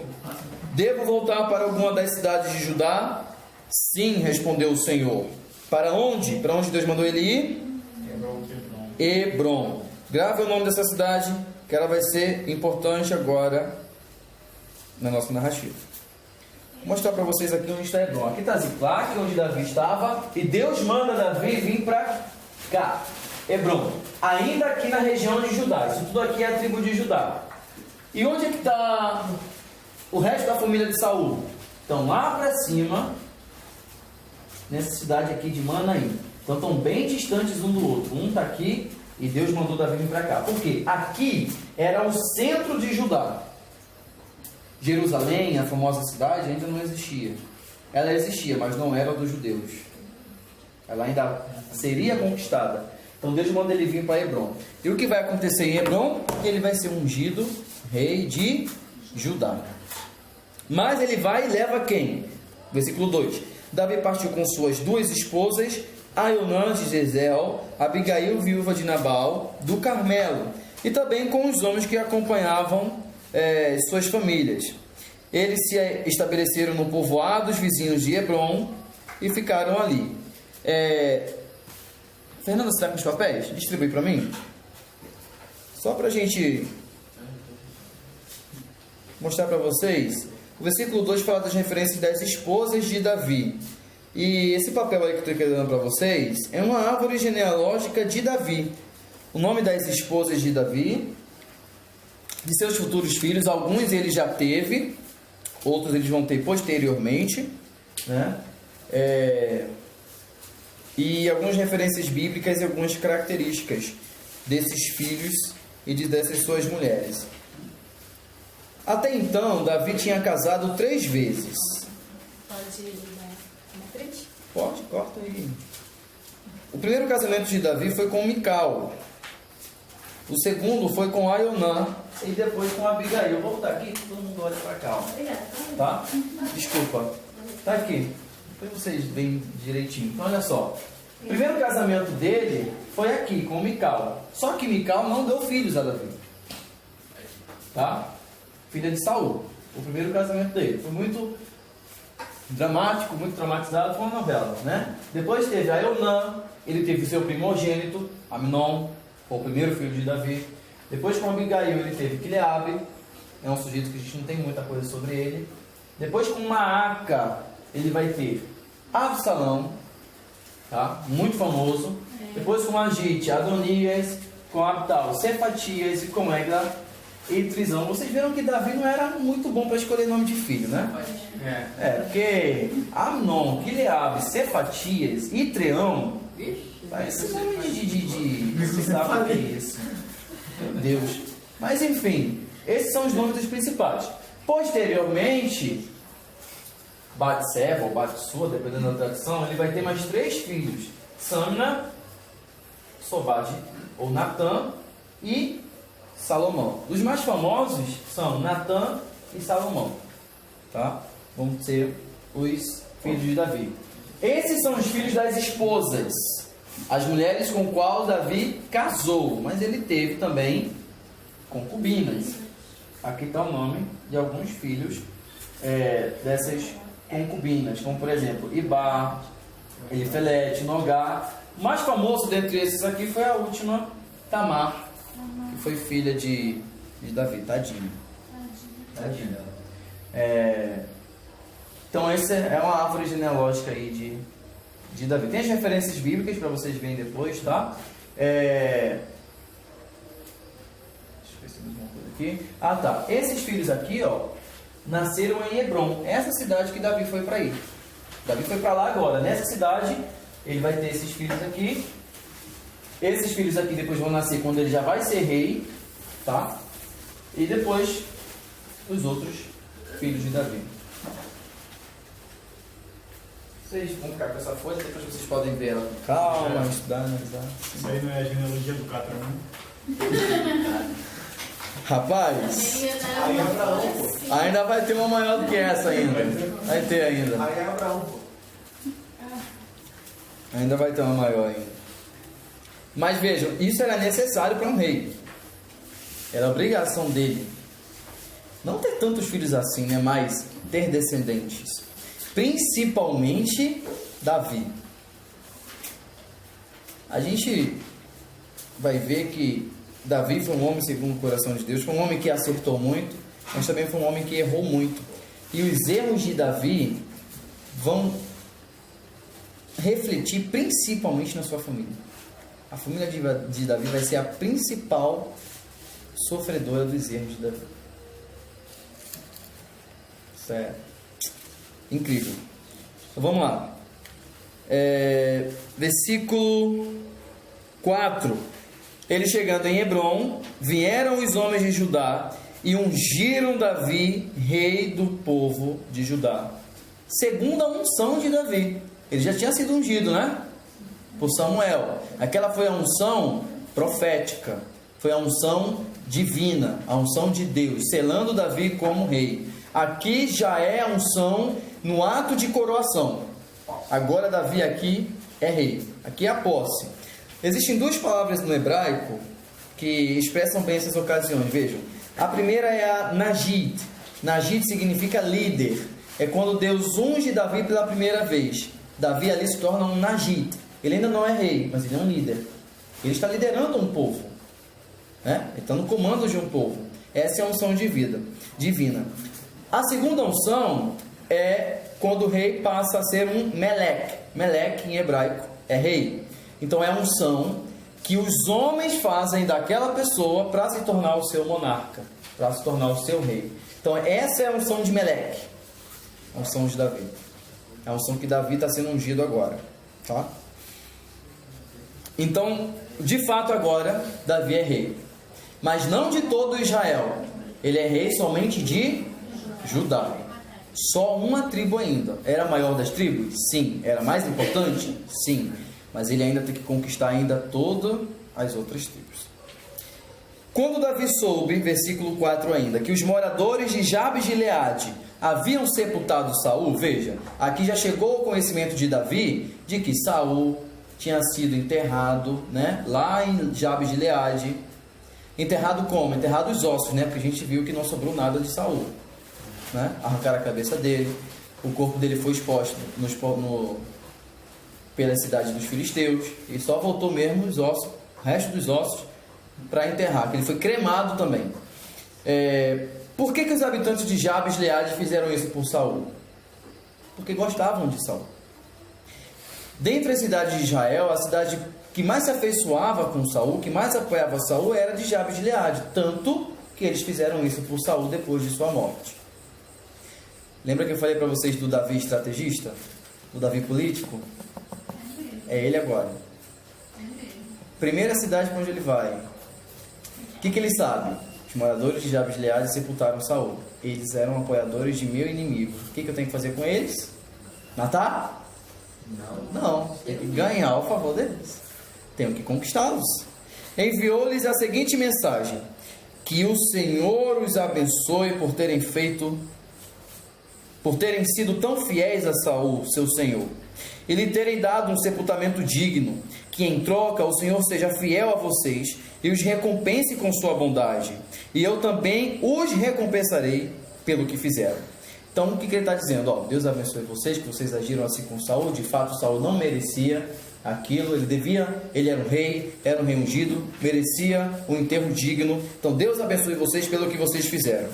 devo voltar para alguma das cidades de Judá? Sim, respondeu o Senhor. Para onde? Para onde Deus mandou ele ir? Hebrom. Grave o nome dessa cidade, que ela vai ser importante agora na nossa narrativa. Vou mostrar para vocês aqui onde está Hebrom. Aqui está Ziclac, onde Davi estava, e Deus manda Davi vir para cá, Hebrom, ainda aqui na região de Judá. Isso tudo aqui é a tribo de Judá. E onde é que está o resto da família de Saul? Então lá para cima, nessa cidade aqui de Manaim. Então estão bem distantes um do outro. Um está aqui e Deus mandou Davi vir para cá. Por quê? Aqui era o centro de Judá. Jerusalém, a famosa cidade, ainda não existia. Ela existia, mas não era dos judeus. Ela ainda seria conquistada. Então Deus manda ele vir para Hebrom. E o que vai acontecer em Hebrom? Ele vai ser ungido rei de Judá. Mas ele vai e leva quem? Versículo 2. Davi partiu com suas 2 esposas, Aionã de Jezeel, Abigail, viúva de Nabal, do Carmelo, e também com os homens que acompanhavam suas famílias. Eles se estabeleceram no povoado, os vizinhos de Hebrom, e ficaram ali. Fernanda, você está com os papéis? Distribui para mim. Só para a gente mostrar para vocês. O versículo 2 fala das referências das esposas de Davi. E esse papel aí que eu estou dando para vocês é uma árvore genealógica de Davi. O nome das esposas de Davi, de seus futuros filhos, alguns ele já teve, outros eles vão ter posteriormente, né? E algumas referências bíblicas e algumas características desses filhos e dessas suas mulheres. Até então, Davi tinha casado 3 vezes. Pode dar uma frente? Pode, corta aí. O primeiro casamento de Davi foi com Mical. O segundo foi com Aionã. E depois com Abigail. Eu vou botar aqui, todo mundo olha para cá. Tá? Desculpa. Tá aqui. Depois vocês veem direitinho. Então, olha só. O primeiro casamento dele foi aqui, com Mical. Só que Mical não deu filhos a Davi. Tá? Filha de Saul. O primeiro casamento dele. Foi muito dramático, muito traumatizado. Foi uma novela, né? Depois teve Aionã. Ele teve o seu primogênito, Amnon. Foi o primeiro filho de Davi. Depois com Abigail ele teve Quileabe. É um sujeito que a gente não tem muita coisa sobre ele. Depois com Maaca ele vai ter Absalão, tá? Muito famoso. Depois com Agite, Adonias, com Abtal, Cefatias e com Egla e Trizão. Vocês viram que Davi não era muito bom para escolher nome de filho, né? Porque Amnon, Quileabe, Cefatias e Treão, parece nome de você sabe o que é isso. Meu Deus. Mas enfim, esses são os nomes dos principais. Posteriormente, Batseba ou Batsua, dependendo da tradição, ele vai ter mais 3 filhos: Samna, Sobade ou Natã e Salomão. Os mais famosos são Natã e Salomão, tá? Vão ser os filhos de Davi. Esses são os filhos das esposas, as mulheres com qual Davi casou, mas ele teve também concubinas. Aqui está o nome de alguns filhos dessas concubinas, como por exemplo Ibá, Elifelete, Nogá. O mais famoso dentre esses aqui foi a última, Tamar, que foi filha de Davi. Tadinho. Então essa é uma árvore genealógica aí de Davi. Tem as referências bíblicas para vocês verem depois, tá? Deixa eu ver se tem alguma coisa aqui. Ah, tá. Esses filhos aqui, ó, nasceram em Hebrom, essa cidade que Davi foi para ir. Davi foi para lá agora. Nessa cidade, ele vai ter esses filhos aqui. Esses filhos aqui depois vão nascer quando ele já vai ser rei, tá? E depois, os outros filhos de Davi. Vocês vão ficar com essa folha, depois vocês podem ver ela com calma, estudar, analisar. Isso aí não é a genealogia do Catra, não? Rapaz, ainda vai ter uma maior do que essa ainda. Vai ter ainda. Aí é Abraão, pô. Ainda vai ter uma maior ainda. Mas vejam, isso era necessário para um rei. Era obrigação dele. Não ter tantos filhos assim, né? Mas ter descendentes. Principalmente Davi. A gente vai ver que Davi foi um homem segundo o coração de Deus. Foi um homem que acertou muito, mas também foi um homem que errou muito. E os erros de Davi vão refletir principalmente na sua família. A família de Davi vai ser a principal sofredora dos erros de Davi. Isso é incrível. Então, vamos lá. Versículo 4. Ele chegando em Hebrom, vieram os homens de Judá e ungiram Davi, rei do povo de Judá. Segunda unção de Davi. Ele já tinha sido ungido, né? Por Samuel. Aquela foi a unção profética. Foi a unção divina, a unção de Deus, selando Davi como rei. Aqui já é a unção no ato de coroação. Agora Davi aqui é rei. Aqui é a posse. Existem duas palavras no hebraico que expressam bem essas ocasiões. Vejam. A primeira é a Najid. Najid significa líder. É quando Deus unge Davi pela primeira vez. Davi ali se torna um Najid. Ele ainda não é rei, mas ele é um líder. Ele está liderando um povo, né? Ele está no comando de um povo. Essa é a unção de vida divina. A segunda unção é quando o rei passa a ser um Melek. Melek em hebraico é rei. Então é a unção que os homens fazem daquela pessoa para se tornar o seu monarca, para se tornar o seu rei. Então essa é a unção de Melek, a unção de Davi. É a unção que Davi está sendo ungido agora, tá? Então, de fato agora, Davi é rei. Mas não de todo Israel. Ele é rei somente de Judá. Só uma tribo ainda. Era a maior das tribos? Sim. Era mais importante? Sim. Mas ele ainda tem que conquistar ainda todas as outras tribos. Quando Davi soube, versículo 4 ainda, que os moradores de Jabes de Gileade haviam sepultado Saul, veja, aqui já chegou o conhecimento de Davi de que Saul tinha sido enterrado, né, lá em Jabes de Gileade. Enterrado como? Enterrado os ossos, né? Porque a gente viu que não sobrou nada de Saul, né? Arrancaram a cabeça dele, o corpo dele foi exposto pela cidade dos filisteus, e só voltou mesmo os ossos, o resto dos ossos, para enterrar, que ele foi cremado também. Por que os habitantes de Jabes de Gileade fizeram isso por Saul? Porque gostavam de Saul. Dentre as cidades de Israel, a cidade que mais se afeiçoava com Saul, que mais apoiava Saul, era de Jabes de Gileade, tanto que eles fizeram isso por Saul depois de sua morte. Lembra que eu falei para vocês do Davi estrategista? Do Davi político? É ele agora. Primeira cidade para onde ele vai. O que ele sabe? Os moradores de Jabes de Gileade sepultaram Saul. Eles eram apoiadores de meu inimigo. O que eu tenho que fazer com eles? Matar? Não. Tem que ganhar o favor deles. Tenho que conquistá-los. Enviou-lhes a seguinte mensagem: que o Senhor os abençoe por terem sido tão fiéis a Saul, seu senhor, e lhe terem dado um sepultamento digno, que em troca o Senhor seja fiel a vocês e os recompense com sua bondade, e eu também os recompensarei pelo que fizeram. Então o que ele está dizendo? Deus abençoe vocês, que vocês agiram assim com Saul. De fato Saul não merecia aquilo, ele era um rei ungido, merecia um enterro digno. Então Deus abençoe vocês pelo que vocês fizeram.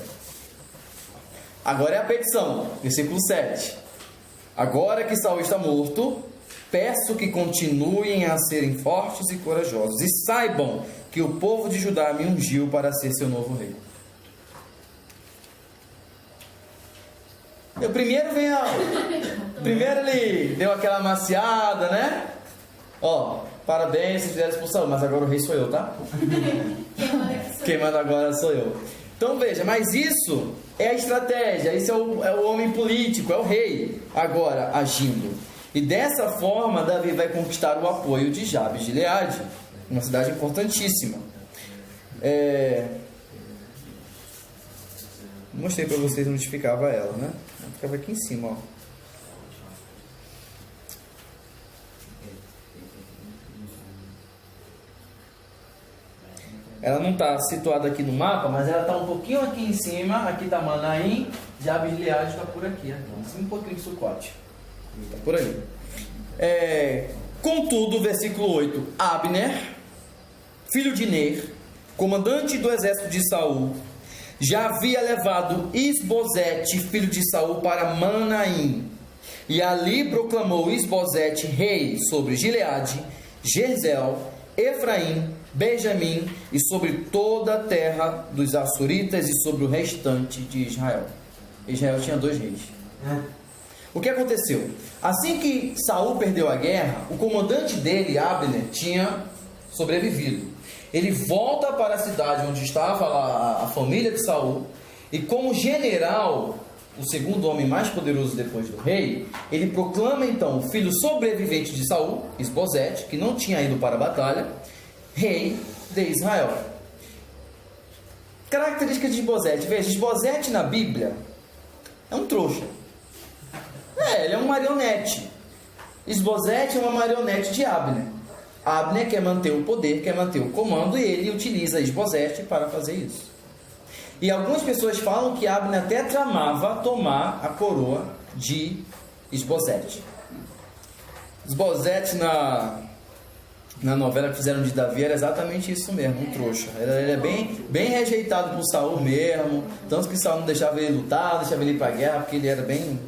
Agora é a petição, versículo 7. Agora que Saul está morto, peço que continuem a serem fortes e corajosos, e saibam que o povo de Judá me ungiu para ser seu novo rei. Primeiro ele deu aquela maciada, né? Parabéns, vocês fizeram isso por Saul, mas agora o rei sou eu, tá? Quem manda agora sou eu. Então veja, mas isso é a estratégia, isso é o homem político, é o rei agora agindo. E dessa forma Davi vai conquistar o apoio de Jabes de Gileade, uma cidade importantíssima. Mostrei para vocês onde ficava ela, né? Ela ficava aqui em cima, ela não está situada aqui no mapa, mas ela está um pouquinho aqui em cima. Aqui está Manaim, Jabes de Gileade está por aqui, assim, um pouquinho de Sucote. Está por aí. Contudo, versículo 8: Abner, filho de Ner, comandante do exército de Saul, já havia levado Isbosete, filho de Saul, para Manaim, e ali proclamou Isbosete rei sobre Gileade, Jezreel, Efraim, Benjamim e sobre toda a terra dos Açoritas e sobre o restante de Israel. Israel tinha 2 reis. O que aconteceu? Assim que Saul perdeu a guerra, o comandante dele, Abner, tinha sobrevivido. Ele volta para a cidade onde estava a família de Saul, e como general, o segundo homem mais poderoso depois do rei, ele proclama então o filho sobrevivente de Saul, Isbosete, que não tinha ido para a batalha, rei de Israel. Característica de Isbosete: veja, Isbosete na Bíblia é um trouxa. Ele é um marionete. Isbosete é uma marionete de Abner. Abner quer manter o poder, quer manter o comando, e ele utiliza Isbosete para fazer isso. E algumas pessoas falam que Abner até tramava tomar a coroa de Isbosete. Isbosete na novela que fizeram de Davi era exatamente isso mesmo, um trouxa. Ele é bem rejeitado por Saul mesmo, tanto que Saul não deixava ele lutar, deixava ele ir para a guerra, porque ele era bem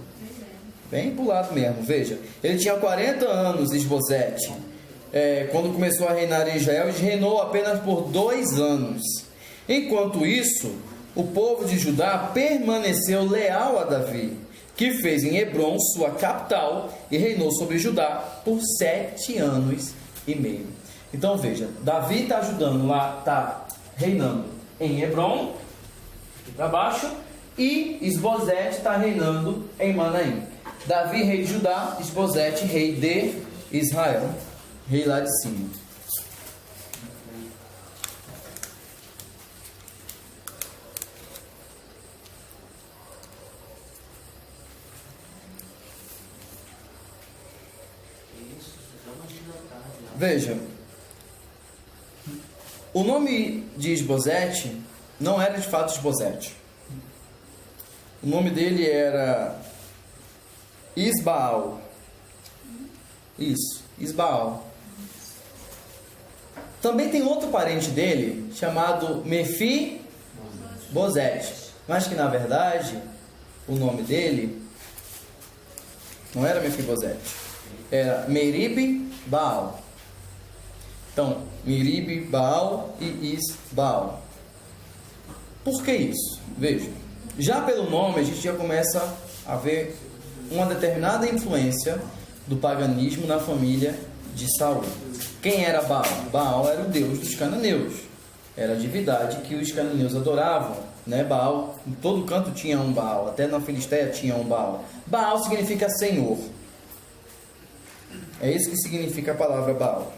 pulado mesmo. Veja, ele tinha 40 anos, Isbosete, quando começou a reinar em Israel, e reinou apenas por 2 anos. Enquanto isso, o povo de Judá permaneceu leal a Davi, que fez em Hebrom sua capital e reinou sobre Judá por 7 anos e meio. Então veja, Davi está ajudando lá, está reinando em Hebrom, aqui para baixo, e Isbosete está reinando em Manaim. Davi, rei de Judá; Isbosete, rei de Israel, rei lá de cima. Veja, o nome de Isbosete não era de fato Isbosete. O nome dele era Isbaal. Isso, Isbaal. Também tem outro parente dele chamado Mefibosete, mas que na verdade o nome dele não era Mefibosete, era Merib Baal. Então, Merib Baal e Isbaal. Por que isso? Veja, já pelo nome a gente já começa a ver uma determinada influência do paganismo na família de Saul. Quem era Baal? Baal era o deus dos cananeus. Era a divindade que os cananeus adoravam, né? Baal, em todo canto tinha um Baal, até na Filisteia tinha um Baal. Baal significa Senhor. É isso que significa a palavra Baal.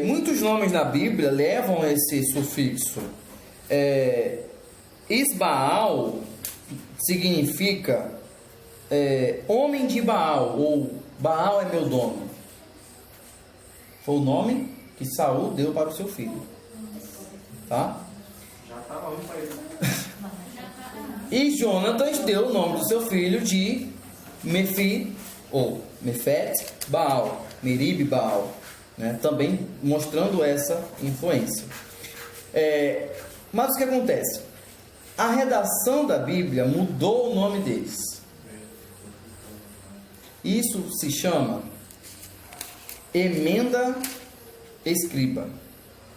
Muitos nomes na Bíblia levam esse sufixo. Isbaal significa homem de Baal, ou Baal é meu dono. Foi o nome que Saul deu para o seu filho. Tá? Já estava um para ele. E Jonatas deu o nome do seu filho de Mefit Baal, Merib Baal, né? Também mostrando essa influência. Mas o que acontece? A redação da Bíblia mudou o nome deles. Isso se chama emenda escriba.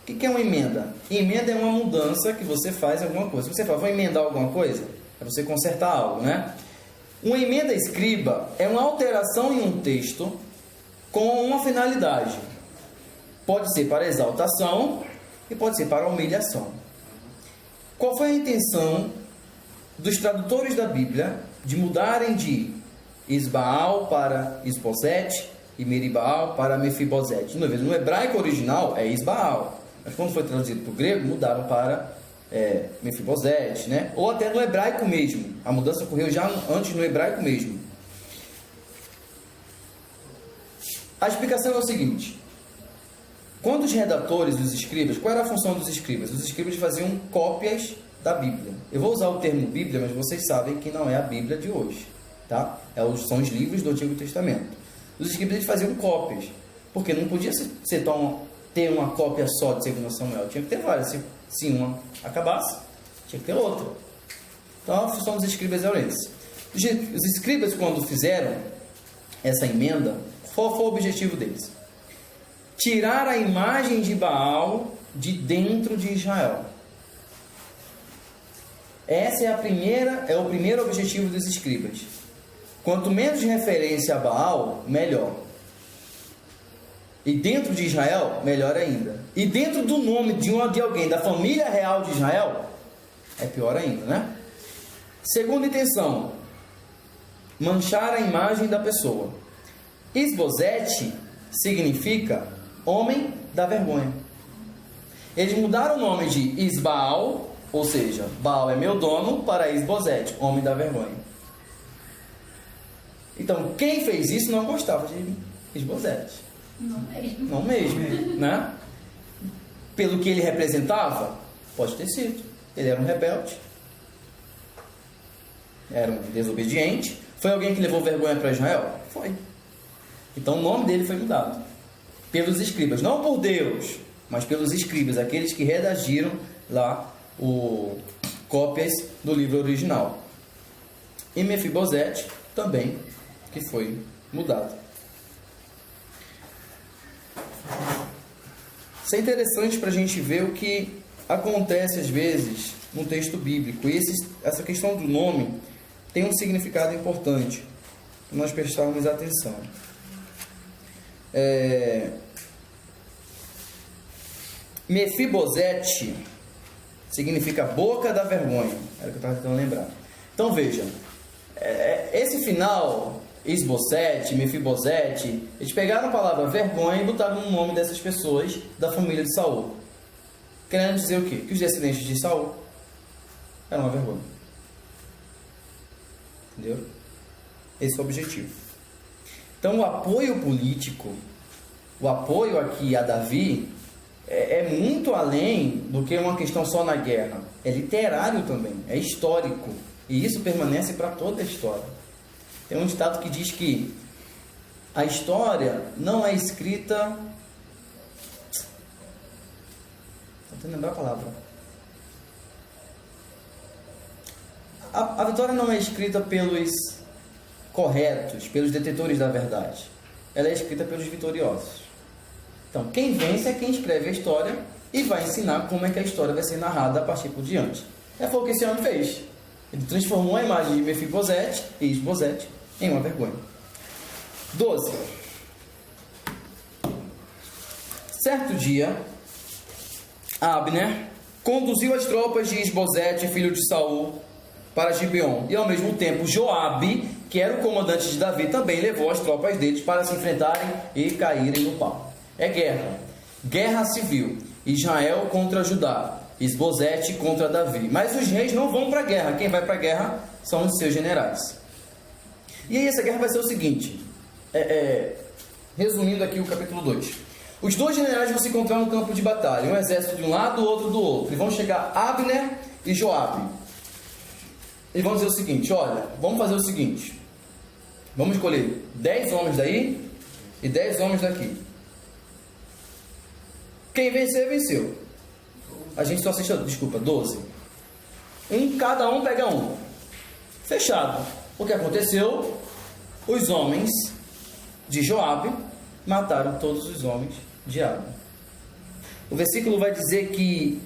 O que é uma emenda? Emenda é uma mudança que você faz em alguma coisa. Se você fala, vou emendar alguma coisa, é você consertar algo, né? Uma emenda escriba é uma alteração em um texto com uma finalidade. Pode ser para exaltação e pode ser para humilhação. Qual foi a intenção dos tradutores da Bíblia de mudarem de Isbaal para Isbosete e Meribaal para Mefibosete? No hebraico original é Isbaal, mas quando foi traduzido para o grego, mudaram para Mefibosete, né? Ou até no hebraico mesmo. A mudança ocorreu já antes no hebraico mesmo. A explicação é o seguinte: Quando os redatores, os escribas, qual era a função dos escribas? Os escribas faziam cópias da Bíblia. Eu vou usar o termo Bíblia, mas vocês sabem que não é a Bíblia de hoje, tá? São os livros do Antigo Testamento. Os escribas eles faziam cópias, porque não podia ter uma cópia só de 2 Samuel, tinha que ter várias. Se uma acabasse, tinha que ter outra. Então a função dos escribas era esse. Os escribas, quando fizeram essa emenda, qual foi o objetivo deles? Tirar a imagem de Baal de dentro de Israel. Essa é o primeiro objetivo dos escribas. Quanto menos referência a Baal, melhor. E dentro de Israel, melhor ainda. E dentro do nome de alguém da família real de Israel, é pior ainda, né? Segunda intenção, manchar a imagem da pessoa. Isbosete significa homem da vergonha. Eles mudaram o nome de Isbaal, ou seja, Baal é meu dono, para Isbosete, homem da vergonha. Então, quem fez isso não gostava de Isbosete. Não mesmo, né? Pelo que ele representava, pode ter sido. Ele era um rebelde, era um desobediente. Foi alguém que levou vergonha para Israel? Foi. Então o nome dele foi mudado pelos escribas, não por Deus, mas pelos escribas, aqueles que redigiram lá cópias do livro original. E Mefibosete também, que foi mudado. Isso é interessante para a gente ver o que acontece às vezes no texto bíblico. E essa questão do nome tem um significado importante para nós prestarmos atenção. Mefibosete significa boca da vergonha. Era o que eu estava tentando lembrar. Então veja, esse final, Isbosete, Mefibosete, eles pegaram a palavra vergonha e botaram no nome dessas pessoas da família de Saul. Querendo dizer o quê? Que os descendentes de Saul eram uma vergonha. Entendeu? Esse é o objetivo. Então o apoio político, o apoio aqui a Davi é muito além do que uma questão só na guerra. É literário também, é histórico. E isso permanece para toda a história. Tem um ditado que diz que a história não é escrita... Estou tentando lembrar a palavra. A vitória não é escrita pelos corretos, pelos detentores da verdade. Ela é escrita pelos vitoriosos. Então, quem vence é quem escreve a história e vai ensinar como é que a história vai ser narrada a partir por diante. Foi o que esse homem fez. Ele transformou a imagem de Mefibosete e Isbosete em uma vergonha. 12. Certo dia, Abner conduziu as tropas de Isbosete, filho de Saul, para Gibeon. E ao mesmo tempo, Joabe, que era o comandante de Davi, também levou as tropas deles para se enfrentarem e caírem no pau. É guerra. Guerra civil. Israel contra Judá. Isbosete contra Davi. Mas os reis não vão para a guerra. Quem vai para a guerra são os seus generais. E aí essa guerra vai ser o seguinte. Resumindo aqui o capítulo 2. Os dois generais vão se encontrar no campo de batalha. Um exército de um lado, o outro do outro. E vão chegar Abner e Joabe. E vão dizer o seguinte, olha, vamos fazer o seguinte. Vamos escolher 10 homens daí e 10 homens daqui. Quem vencer, venceu. A gente só assiste, 12. Cada um pega um. Fechado. O que aconteceu? Os homens de Joabe mataram todos os homens de Abner. O versículo vai dizer que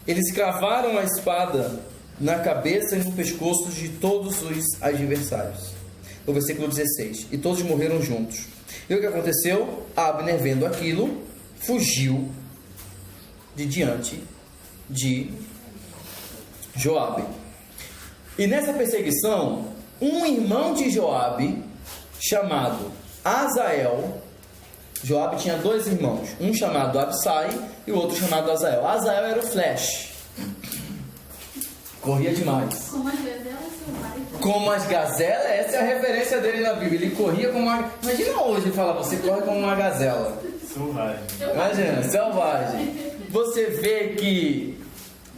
eles cravaram a espada na cabeça e no pescoço de todos os adversários. No versículo 16. E todos morreram juntos. E o que aconteceu? Abner, vendo aquilo, fugiu de diante de Joabe. E nessa perseguição, um irmão de Joabe, chamado Azael, Joabe tinha 2 irmãos, um chamado Absai e o outro chamado Azael. Azael era o Flash. Corria demais. Como as gazelas selvagens. Como as gazelas, essa é a referência dele na Bíblia. Ele corria como uma... Imagina hoje ele fala, você corre como uma gazela. Selvagem. Imagina, selvagem. Você vê que...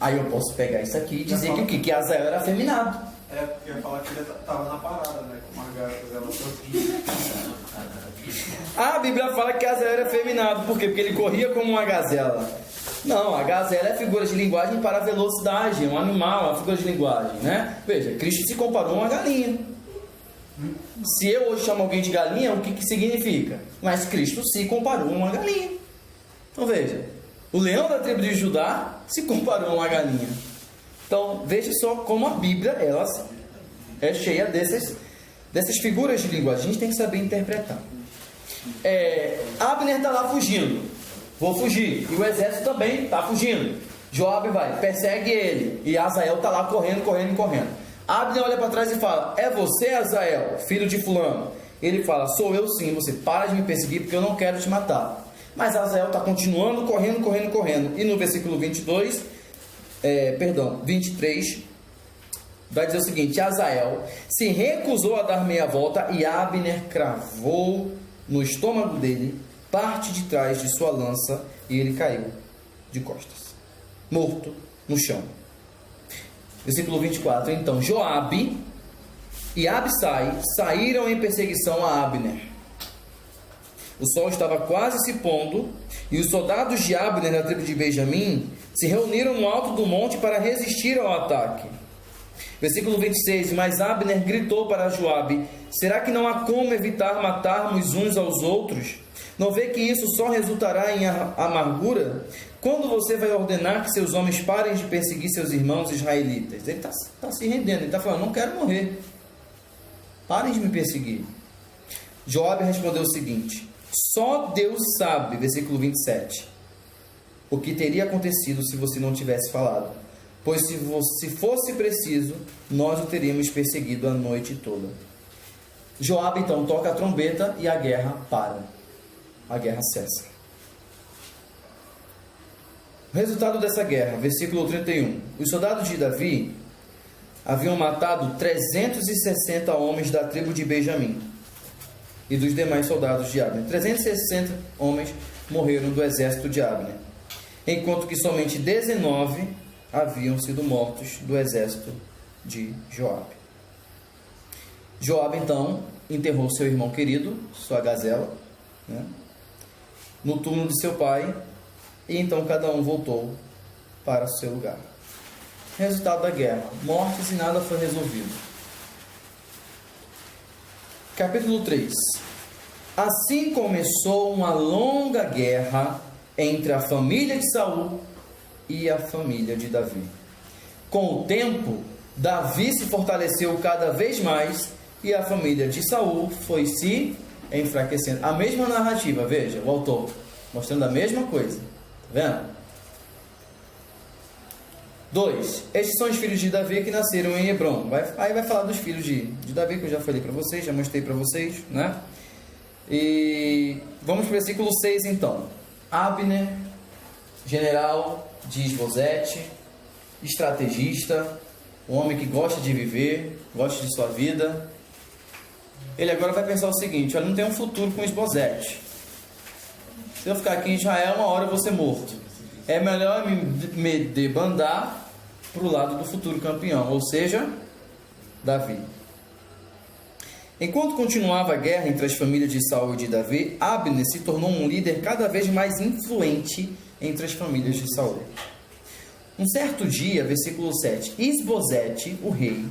Aí eu posso pegar isso aqui e dizer que o quê? Que Azael era afeminado. É, porque ia falar que ele estava na parada, né? Com uma gazela sozinha. A Bíblia fala que Azael era afeminado. Por quê? Porque ele corria como uma gazela. Não, a gazela é figura de linguagem para a velocidade, um animal, uma figura de linguagem, né? Veja, Cristo se comparou a uma galinha. Se eu hoje chamo alguém de galinha, o que significa? Mas Cristo se comparou a uma galinha. Então veja, o leão da tribo de Judá se comparou a uma galinha. Então veja só como a Bíblia ela é cheia dessas figuras de linguagem. A gente tem que saber interpretar. Abner está lá fugindo. Vou fugir. E o exército também está fugindo. Joabe vai, persegue ele. E Azael está lá correndo. Abner olha para trás e fala: é você, Azael, filho de fulano? Ele fala: sou eu sim. Você para de me perseguir porque eu não quero te matar. Mas Azael está continuando correndo. E no versículo 23, vai dizer o seguinte: Azael se recusou a dar meia volta e Abner cravou no estômago dele parte de trás de sua lança e ele caiu de costas, morto no chão. Versículo 24. Então Joabe e Absai saíram em perseguição a Abner. O sol estava quase se pondo e os soldados de Abner da tribo de Benjamim se reuniram no alto do monte para resistir ao ataque. Versículo 26. Mas Abner gritou para Joabe: será que não há como evitar matarmos uns aos outros? Não vê que isso só resultará em amargura? Quando você vai ordenar que seus homens parem de perseguir seus irmãos israelitas? Ele está se rendendo, ele está falando: não quero morrer, parem de me perseguir. Joabe respondeu o seguinte: só Deus sabe, versículo 27, o que teria acontecido se você não tivesse falado, pois se fosse preciso, nós o teríamos perseguido a noite toda. Joabe então toca a trombeta e a guerra para. A guerra cessa. O resultado dessa guerra, versículo 31. Os soldados de Davi haviam matado 360 homens da tribo de Benjamim e dos demais soldados de Abner. 360 homens morreram do exército de Abner, enquanto que somente 19 haviam sido mortos do exército de Joabe. Joabe então enterrou seu irmão querido, sua gazela, né, no túmulo de seu pai, e então cada um voltou para o seu lugar. Resultado da guerra: mortes e nada foi resolvido. Capítulo 3. Assim começou uma longa guerra entre a família de Saul e a família de Davi. Com o tempo, Davi se fortaleceu cada vez mais e a família de Saul foi se enfraquecendo. A mesma narrativa, veja, o autor mostrando a mesma coisa. Tá vendo? 2. Estes são os filhos de Davi que nasceram em Hebrom. Aí vai falar dos filhos de Davi, que eu já falei para vocês, já mostrei para vocês, né? E vamos para o versículo 6 então. Abner, general de Isbosete, estrategista, um homem que gosta de viver, gosta de sua vida. Ele agora vai pensar o seguinte: olha, não tem um futuro com Isbosete. Se eu ficar aqui em Israel, uma hora eu vou ser morto. É melhor me debandar para o lado do futuro campeão, ou seja, Davi. Enquanto continuava a guerra entre as famílias de Saul e de Davi, Abner se tornou um líder cada vez mais influente entre as famílias de Saul. Um certo dia, versículo 7, Isbosete, o rei,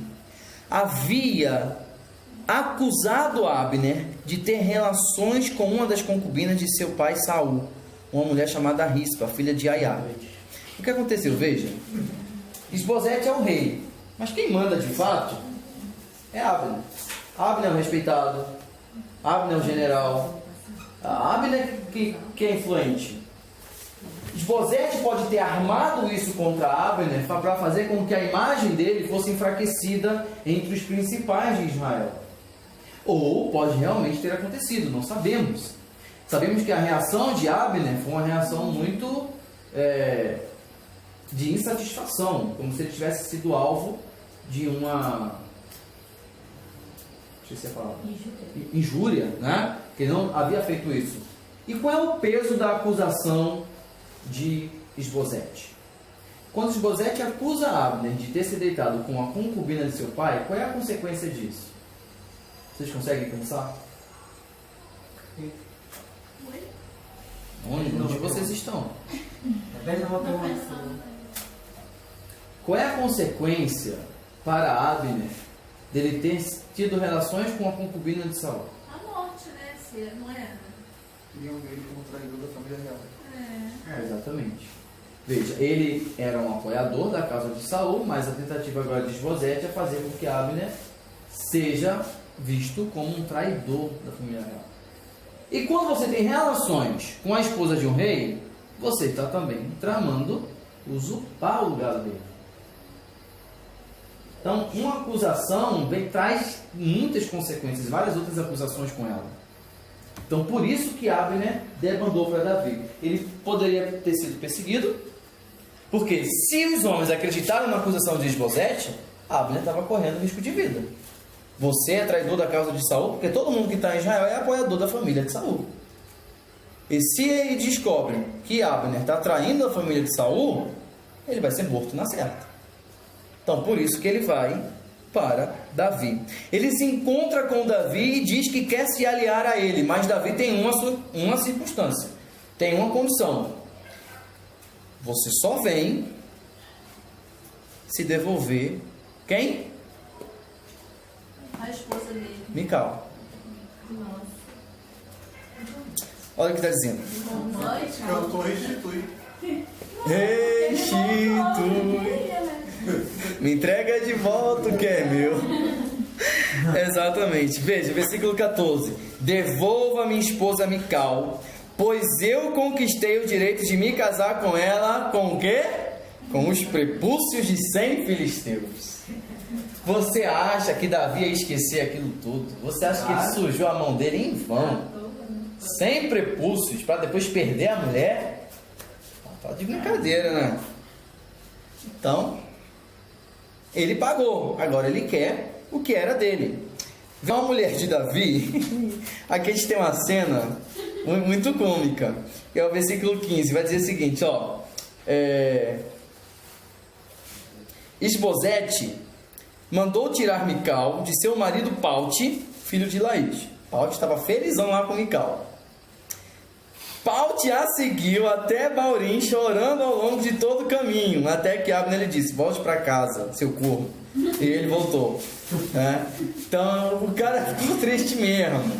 havia acusado Abner de ter relações com uma das concubinas de seu pai Saul, uma mulher chamada Rispa, filha de Aiá. O que aconteceu? Veja, Isbosete é o rei, mas quem manda de fato é Abner. Abner é o respeitado, Abner é o general, Abner que é influente. Isbosete pode ter armado isso contra Abner para fazer com que a imagem dele fosse enfraquecida entre os principais de Israel. Ou pode realmente ter acontecido, não sabemos. Sabemos que a reação de Abner foi uma reação muito de insatisfação, como se ele tivesse sido alvo de uma... Não sei se é a palavra. Injúria, né? Que ele não havia feito isso. E qual é o peso da acusação de Isbosete? Quando Isbosete acusa Abner de ter se deitado com a concubina de seu pai, qual é a consequência disso? Vocês conseguem pensar? Onde vocês estão? Qual é a consequência para Abner dele ter tido relações com a concubina de Saul? A morte, né? Se não é? Queriam ver ele como traidor da família real. Exatamente. Veja, ele era um apoiador da causa de Saul, mas a tentativa agora de Isbosete é fazer com que Abner seja visto como um traidor da família real. E quando você tem relações com a esposa de um rei, você está também tramando usurpar o lugar dele. Então, uma acusação traz muitas consequências, várias outras acusações com ela. Então, por isso que Abner demandou para Davi. Ele poderia ter sido perseguido, porque se os homens acreditaram na acusação de Isbosete, Abner estava correndo risco de vida. Você é traidor da causa de Saul, porque todo mundo que está em Israel é apoiador da família de Saul. E se ele descobre que Abner está traindo a família de Saul, ele vai ser morto na certa. Então, por isso que ele vai para Davi. Ele se encontra com Davi e diz que quer se aliar a ele, mas Davi tem uma circunstância, tem uma condição. Você só vem se devolver quem? A esposa dele. Mical. Nossa. Olha o que está dizendo. Eu estou restitui. Restitui. Me entrega de volta o que é meu. Exatamente. Veja, versículo 14. Devolva minha esposa Mical, pois eu conquistei o direito de me casar com ela. Com o quê? Com os prepúcios de 100 filisteus. Você acha que Davi ia esquecer aquilo tudo? Você acha que ele sujou a mão dele em vão? 100 prepúcios para depois perder a mulher? Tá de brincadeira, né? Então, ele pagou. Agora ele quer o que era dele. Vê uma mulher de Davi. Aqui a gente tem uma cena muito cômica, que é o versículo 15. Vai dizer o seguinte, ó. Isbosete mandou tirar Mical de seu marido Paute, filho de Laís. Paute estava felizão lá com Mical. Paute a seguiu até Baurim, chorando ao longo de todo o caminho, até que Abner lhe disse: volte para casa, seu corno. E ele voltou. Então o cara ficou triste mesmo.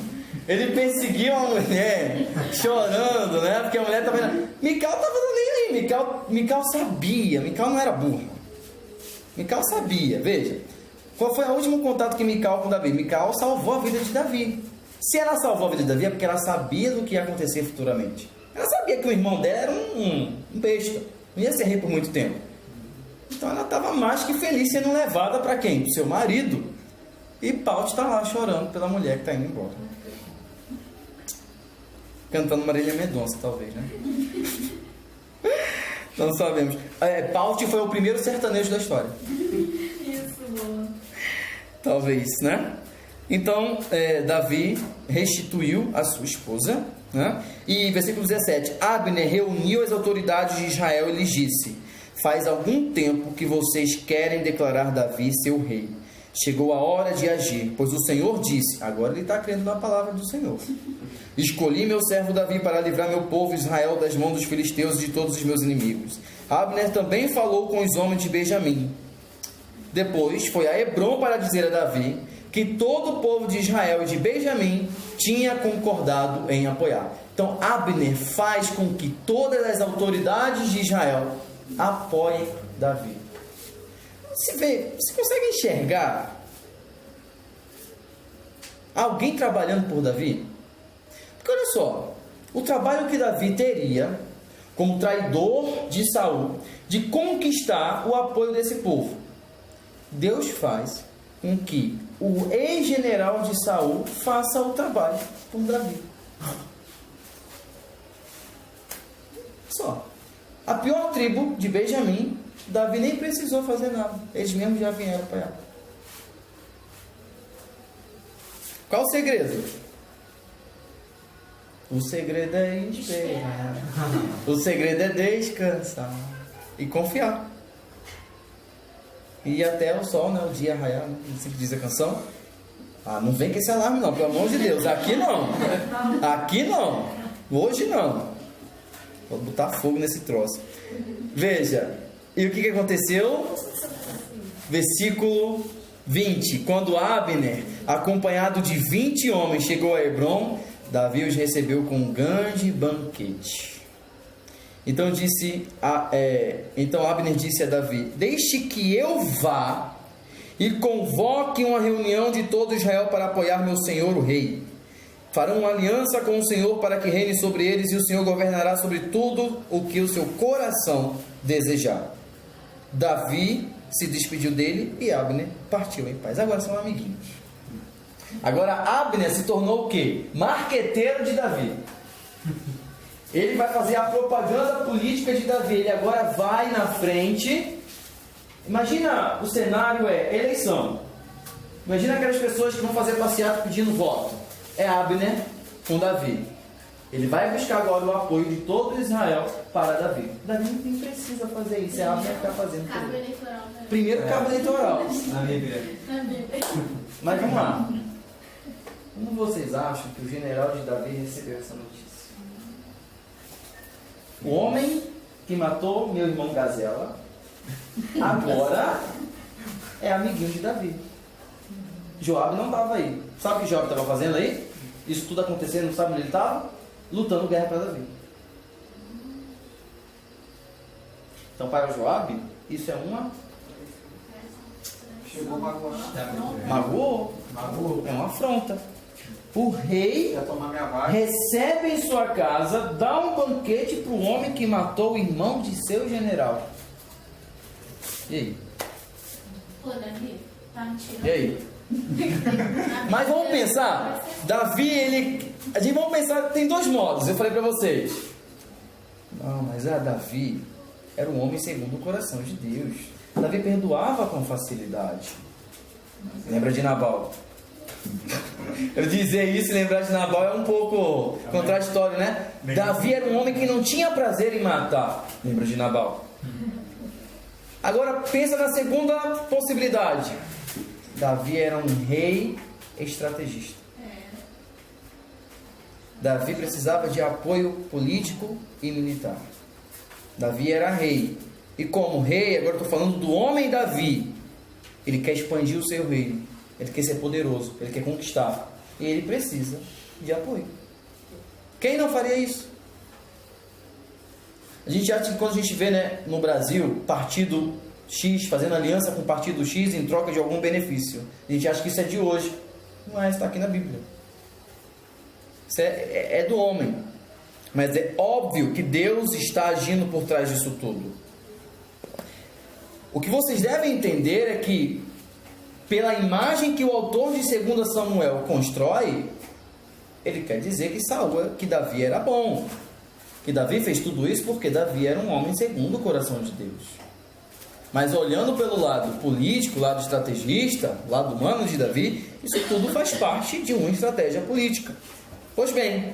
Ele perseguiu a mulher, chorando, né? Porque a mulher estava vendo. Mical estava nem aí. Mical sabia. Mical não era burra. Mical sabia. Veja, qual foi o último contato que Mical com Davi? Mical salvou a vida de Davi. Se ela salvou a vida de Davi é porque ela sabia do que ia acontecer futuramente. Ela sabia que o irmão dela era um besta. Não ia ser rei por muito tempo. Então ela estava mais que feliz sendo levada para quem? Para o seu marido. E Paute está lá chorando pela mulher que está indo embora. Cantando Marília Mendonça, talvez, né? Não sabemos. Paute foi o primeiro sertanejo da história. Isso, boa. Talvez, né? Então, Davi restituiu a sua esposa, né? E versículo 17: Abner reuniu as autoridades de Israel e lhes disse: faz algum tempo que vocês querem declarar Davi seu rei. Chegou a hora de agir, pois o Senhor disse. Agora ele está crendo na palavra do Senhor. Escolhi meu servo Davi para livrar meu povo Israel das mãos dos filisteus e de todos os meus inimigos. Abner também falou com os homens de Benjamim. Depois foi a Hebrom para dizer a Davi que todo o povo de Israel e de Benjamim tinha concordado em apoiar. Então Abner faz com que todas as autoridades de Israel apoiem Davi. Você consegue enxergar alguém trabalhando por Davi? Porque olha só, o trabalho que Davi teria como traidor de Saul, de conquistar o apoio desse povo, Deus faz com que o ex-general de Saul faça o trabalho por Davi. Só. A pior tribo de Benjamim, Davi nem precisou fazer nada. Eles mesmos já vieram para ela. Qual o segredo? O segredo é esperar. O segredo é descansar e confiar. E até o sol, né? O dia raiar, né? Assim que diz a canção. Ah, não vem com esse alarme não, pelo amor de Deus. Aqui não. Aqui não. Hoje não. Vou botar fogo nesse troço. Veja. E o que aconteceu? Versículo 20. Quando Abner, acompanhado de 20 homens, chegou a Hebrom, Davi os recebeu com um grande banquete. Então Abner disse a Davi: deixe que eu vá e convoque uma reunião de todo Israel para apoiar meu senhor o rei. Farão uma aliança com o Senhor para que reine sobre eles, e o Senhor governará sobre tudo o que o seu coração desejar. Davi se despediu dele e Abner partiu em paz. Agora são amiguinhos. Agora Abner se tornou o quê? Marqueteiro de Davi. Ele vai fazer a propaganda política de Davi. Ele agora vai na frente. Imagina, o cenário é eleição. Imagina aquelas pessoas que vão fazer passeata pedindo voto. É Abner com Davi. Ele vai buscar agora o apoio de todo Israel para Davi. Davi nem precisa fazer isso. É Abner que está fazendo. Cabo eleitoral. Primeiro cabo eleitoral. Na Bíblia. Mas vamos lá. Como vocês acham que o general de Davi recebeu essa notícia? O homem que matou meu irmão Gazela agora é amiguinho de Davi. Joabe não estava aí. Sabe o que Joabe estava fazendo aí? Isso tudo acontecendo, não sabe onde ele estava? Lutando guerra para Davi. Então para Joabe, isso é uma... Chegou magoado. Magoou? É uma afronta. O rei recebe em sua casa, dá um banquete para o homem que matou o irmão de seu general. E aí? Pô, Davi, tá me tirando. E aí? Mas vamos pensar, Davi, vamos pensar, tem dois modos, eu falei para vocês. Não, mas Davi era um homem segundo o coração de Deus. Davi perdoava com facilidade. Lembra de Nabal? Eu dizer isso e lembrar de Nabal é um pouco contraditório, né? Davi era um homem que não tinha prazer em matar. Lembra de Nabal? Agora pensa na segunda possibilidade. Davi era um rei estrategista. Davi precisava de apoio político e militar. Davi era rei. E como rei, agora estou falando do homem Davi. Ele quer expandir o seu reino. Ele quer ser poderoso. Ele quer conquistar. E ele precisa de apoio. Quem não faria isso? A gente acha que quando a gente vê, né, no Brasil, partido X fazendo aliança com o partido X em troca de algum benefício, a gente acha que isso é de hoje. Não é, isso está aqui na Bíblia. Isso é do homem. Mas é óbvio que Deus está agindo por trás disso tudo. O que vocês devem entender é que, pela imagem que o autor de 2 Samuel constrói, ele quer dizer que Davi era bom. Que Davi fez tudo isso porque Davi era um homem segundo o coração de Deus. Mas olhando pelo lado político, lado estrategista, lado humano de Davi, isso tudo faz parte de uma estratégia política. Pois bem,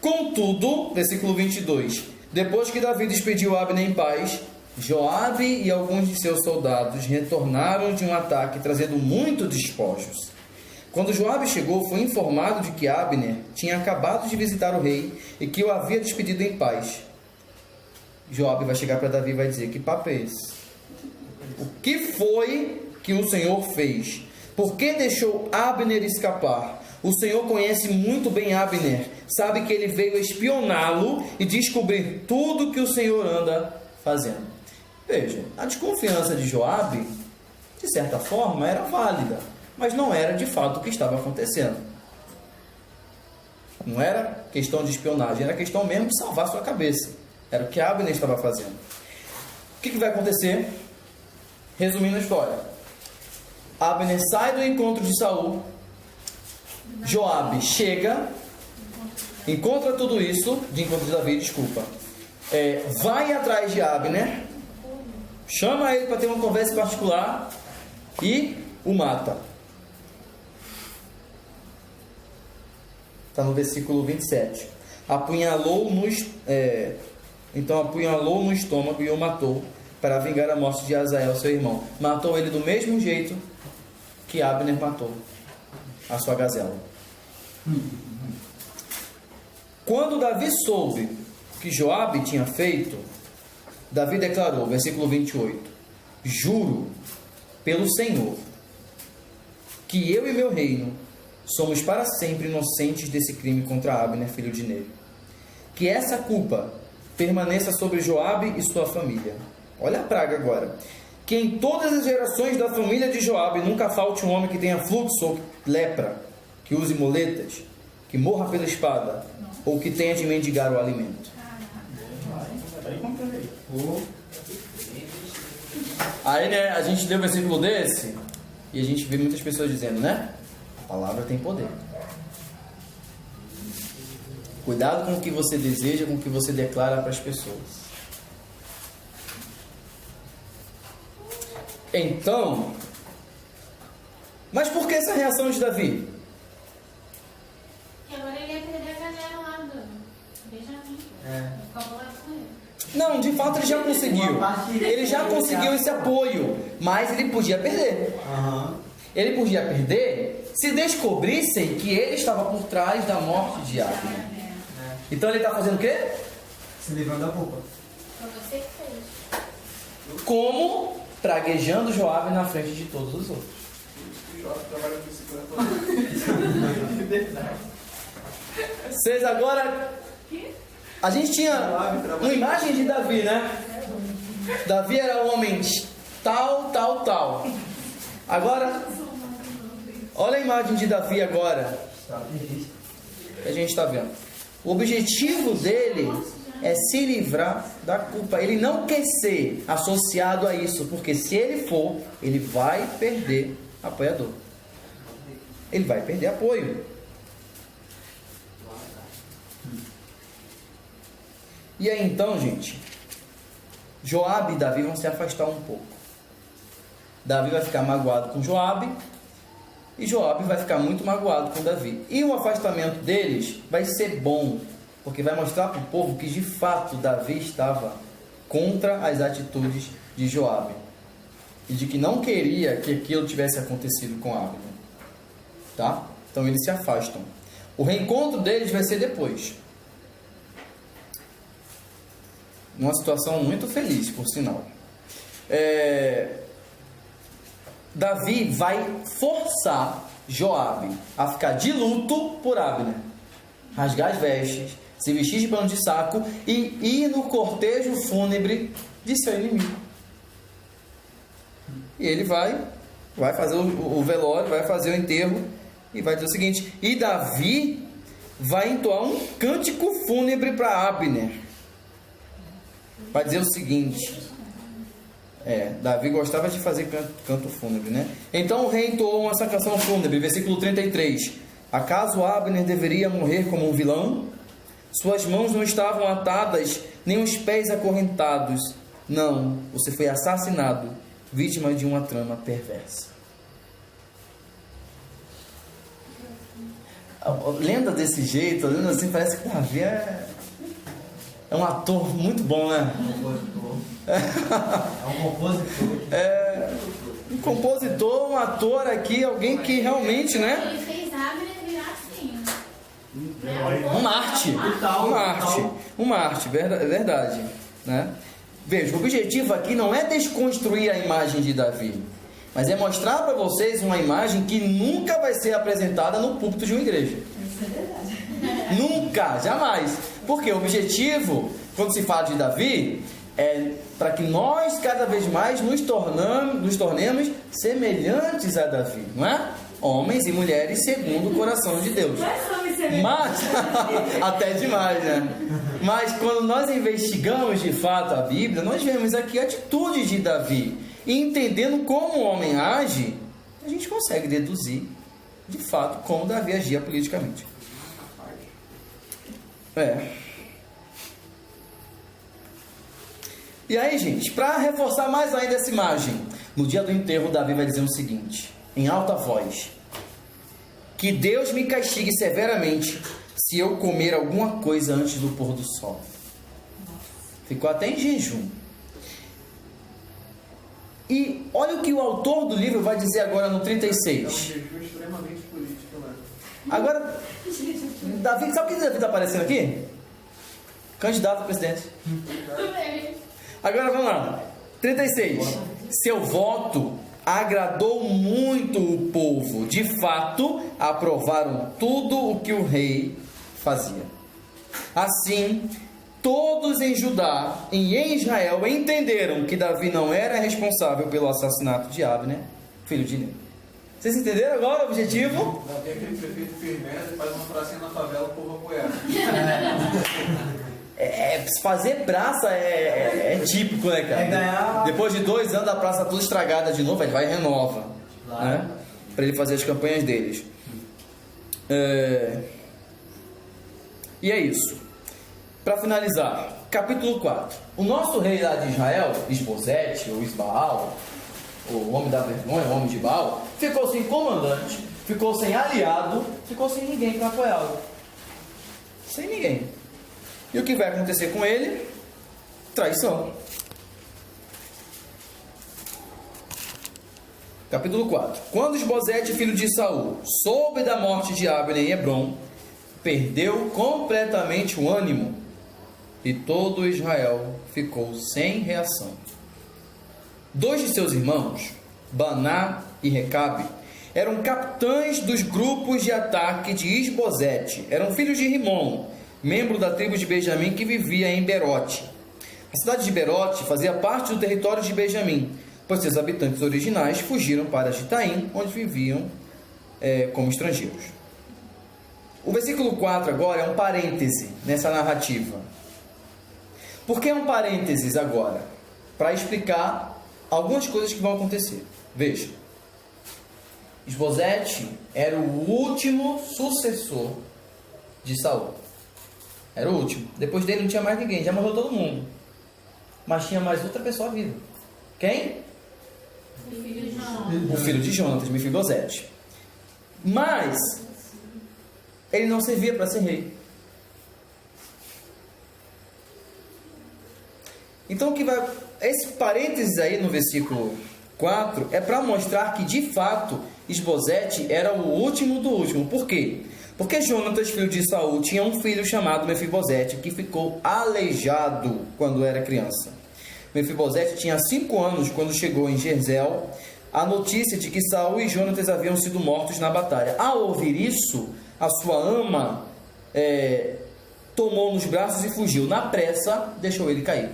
contudo, versículo 22, depois que Davi despediu Abner em paz, Joabe e alguns de seus soldados retornaram de um ataque, trazendo muitos despojos. Quando Joabe chegou, foi informado de que Abner tinha acabado de visitar o rei e que o havia despedido em paz. Joabe vai chegar para Davi e vai dizer: que papo é esse? O que foi que o Senhor fez? Por que deixou Abner escapar? O Senhor conhece muito bem Abner, sabe que ele veio espioná-lo e descobrir tudo que o Senhor anda fazendo. Veja, a desconfiança de Joabe, de certa forma, era válida, mas não era de fato o que estava acontecendo. Não era questão de espionagem, era questão mesmo de salvar sua cabeça. Era o que Abner estava fazendo. O que vai acontecer? Resumindo a história, Abner sai do encontro de Saul, Joabe chega, encontra tudo isso, de encontro de Davi, desculpa. vai atrás de Abner, chama ele para ter uma conversa particular e o mata. Está no versículo 27. Então apunhalou no estômago e o matou, para vingar a morte de Azael, seu irmão. Matou ele do mesmo jeito que Abner matou a sua gazela. Quando Davi soube o que Joabe tinha feito, Davi declarou, versículo 28, juro pelo Senhor que eu e meu reino somos para sempre inocentes desse crime contra Abner, filho de Ner. Que essa culpa permaneça sobre Joabe e sua família. Olha a praga agora. Que em todas as gerações da família de Joabe nunca falte um homem que tenha fluxo ou lepra, que use muletas, que morra pela espada, ou que tenha de mendigar o alimento. Aí, né, a gente lê um versículo desse e a gente vê muitas pessoas dizendo, né? A palavra tem poder. Cuidado com o que você deseja, com o que você declara para as pessoas. Então, mas por que essa reação de Davi? Porque agora ele ia perder a galera lá do Benjamim. Ficou lá com ele. Não, de fato ele já conseguiu. Ele já conseguiu esse apoio, mas ele podia perder. Ele podia perder se descobrissem que ele estava por trás da morte de Abner. Então ele está fazendo o quê? Se livrando da culpa. Foi você que fez. Como? Praguejando Joabe na frente de todos os outros. Vocês agora... A gente tinha uma imagem de Davi, né? Davi era um homem tal. Agora, olha a imagem de Davi agora. Que a gente está vendo. O objetivo dele é se livrar da culpa. Ele não quer ser associado a isso, porque se ele for, ele vai perder apoiador. Ele vai perder apoio. E aí então, gente, Joabe e Davi vão se afastar um pouco. Davi vai ficar magoado com Joabe e Joabe vai ficar muito magoado com Davi. E o afastamento deles vai ser bom, porque vai mostrar para o povo que de fato Davi estava contra as atitudes de Joabe e de que não queria que aquilo tivesse acontecido com Abner. Tá? Então eles se afastam. O reencontro deles vai ser depois. Numa situação muito feliz, por sinal. Davi vai forçar Joabe a ficar de luto por Abner, rasgar as vestes, se vestir de pano de saco e ir no cortejo fúnebre de seu inimigo. E ele vai fazer o velório, vai fazer o enterro e vai dizer o seguinte: e Davi vai entoar um cântico fúnebre para Abner. Vai dizer o seguinte: Davi gostava de fazer canto fúnebre, né? Então o rei entoou essa canção fúnebre, versículo 33. Acaso Abner deveria morrer como um vilão? Suas mãos não estavam atadas, nem os pés acorrentados. Não, você foi assassinado, vítima de uma trama perversa. Lendo desse jeito, lendo assim, parece que Davi é um ator muito bom, né? É um compositor. Um compositor, um ator aqui, alguém que realmente, né? Ele fez Abner virar assim. Uma arte, verdade, né? Veja, o objetivo aqui não é desconstruir a imagem de Davi, mas é mostrar para vocês uma imagem que nunca vai ser apresentada no púlpito de uma igreja. Isso é verdade. Nunca, jamais. Porque o objetivo, quando se fala de Davi, é para que nós cada vez mais nos tornemos semelhantes a Davi, não é? Homens e mulheres segundo o coração de Deus. Mas, até demais, né? Mas quando nós investigamos de fato a Bíblia, nós vemos aqui a atitude de Davi. E entendendo como o homem age, a gente consegue deduzir de fato como Davi agia politicamente. E aí, gente, para reforçar mais ainda essa imagem, no dia do enterro, Davi vai dizer o seguinte, em alta voz: que Deus me castigue severamente se eu comer alguma coisa antes do pôr do sol. Ficou até em jejum. E olha o que o autor do livro vai dizer agora no 36. É um jejum extremamente político, né? Agora, Davi, sabe o que Davi está aparecendo aqui? Candidato a presidente. Agora vamos lá. 36. Seu voto agradou muito o povo. De fato, aprovaram tudo o que o rei fazia. Assim, todos em Judá e em Israel entenderam que Davi não era responsável pelo assassinato de Abner, filho de Ner. Vocês entenderam agora o objetivo? Davi é aquele prefeito firmeza e faz uma pracinha na favela, o povo apoiar. Fazer praça é típico, né, cara? Depois de 2 anos a praça toda estragada de novo, ele vai e renova, né? Para ele fazer as campanhas deles. E é isso. Para finalizar, capítulo 4. O nosso rei lá de Israel, Isbosete, ou Isbaal, o homem da vergonha, o homem de Baal, ficou sem comandante, ficou sem aliado, ficou sem ninguém para apoiá-lo. Sem ninguém. E o que vai acontecer com ele? Traição. Capítulo 4. Quando Isbosete, filho de Saul, soube da morte de Abner em Hebrom, perdeu completamente o ânimo e todo Israel ficou sem reação. 2 de seus irmãos, Baná e Recabe, eram capitães dos grupos de ataque de Isbosete. Eram filhos de Rimon, membro da tribo de Benjamim que vivia em Berote. A cidade de Berote fazia parte do território de Benjamim, pois seus habitantes originais fugiram para Gitaim, onde viviam como estrangeiros. O versículo 4 agora é um parêntese nessa narrativa. Por que é um parênteses agora? Para explicar algumas coisas que vão acontecer. Veja. Isbosete era o último sucessor de Saul. Era o último. Depois dele não tinha mais ninguém, já morreu todo mundo. Mas tinha mais outra pessoa viva. Quem? O filho de Jonatas, Mefibosete. Mas ele não servia para ser rei. Então esse parênteses aí no versículo 4 é para mostrar que de fato Isbosete era o último do último. Por quê? Porque Jonatas, filho de Saul, tinha um filho chamado Mefibosete que ficou aleijado quando era criança. Mefibosete tinha 5 anos quando chegou em Jezreel a notícia de que Saul e Jonatas haviam sido mortos na batalha. Ao ouvir isso, a sua ama tomou nos braços e fugiu. Na pressa, deixou ele cair.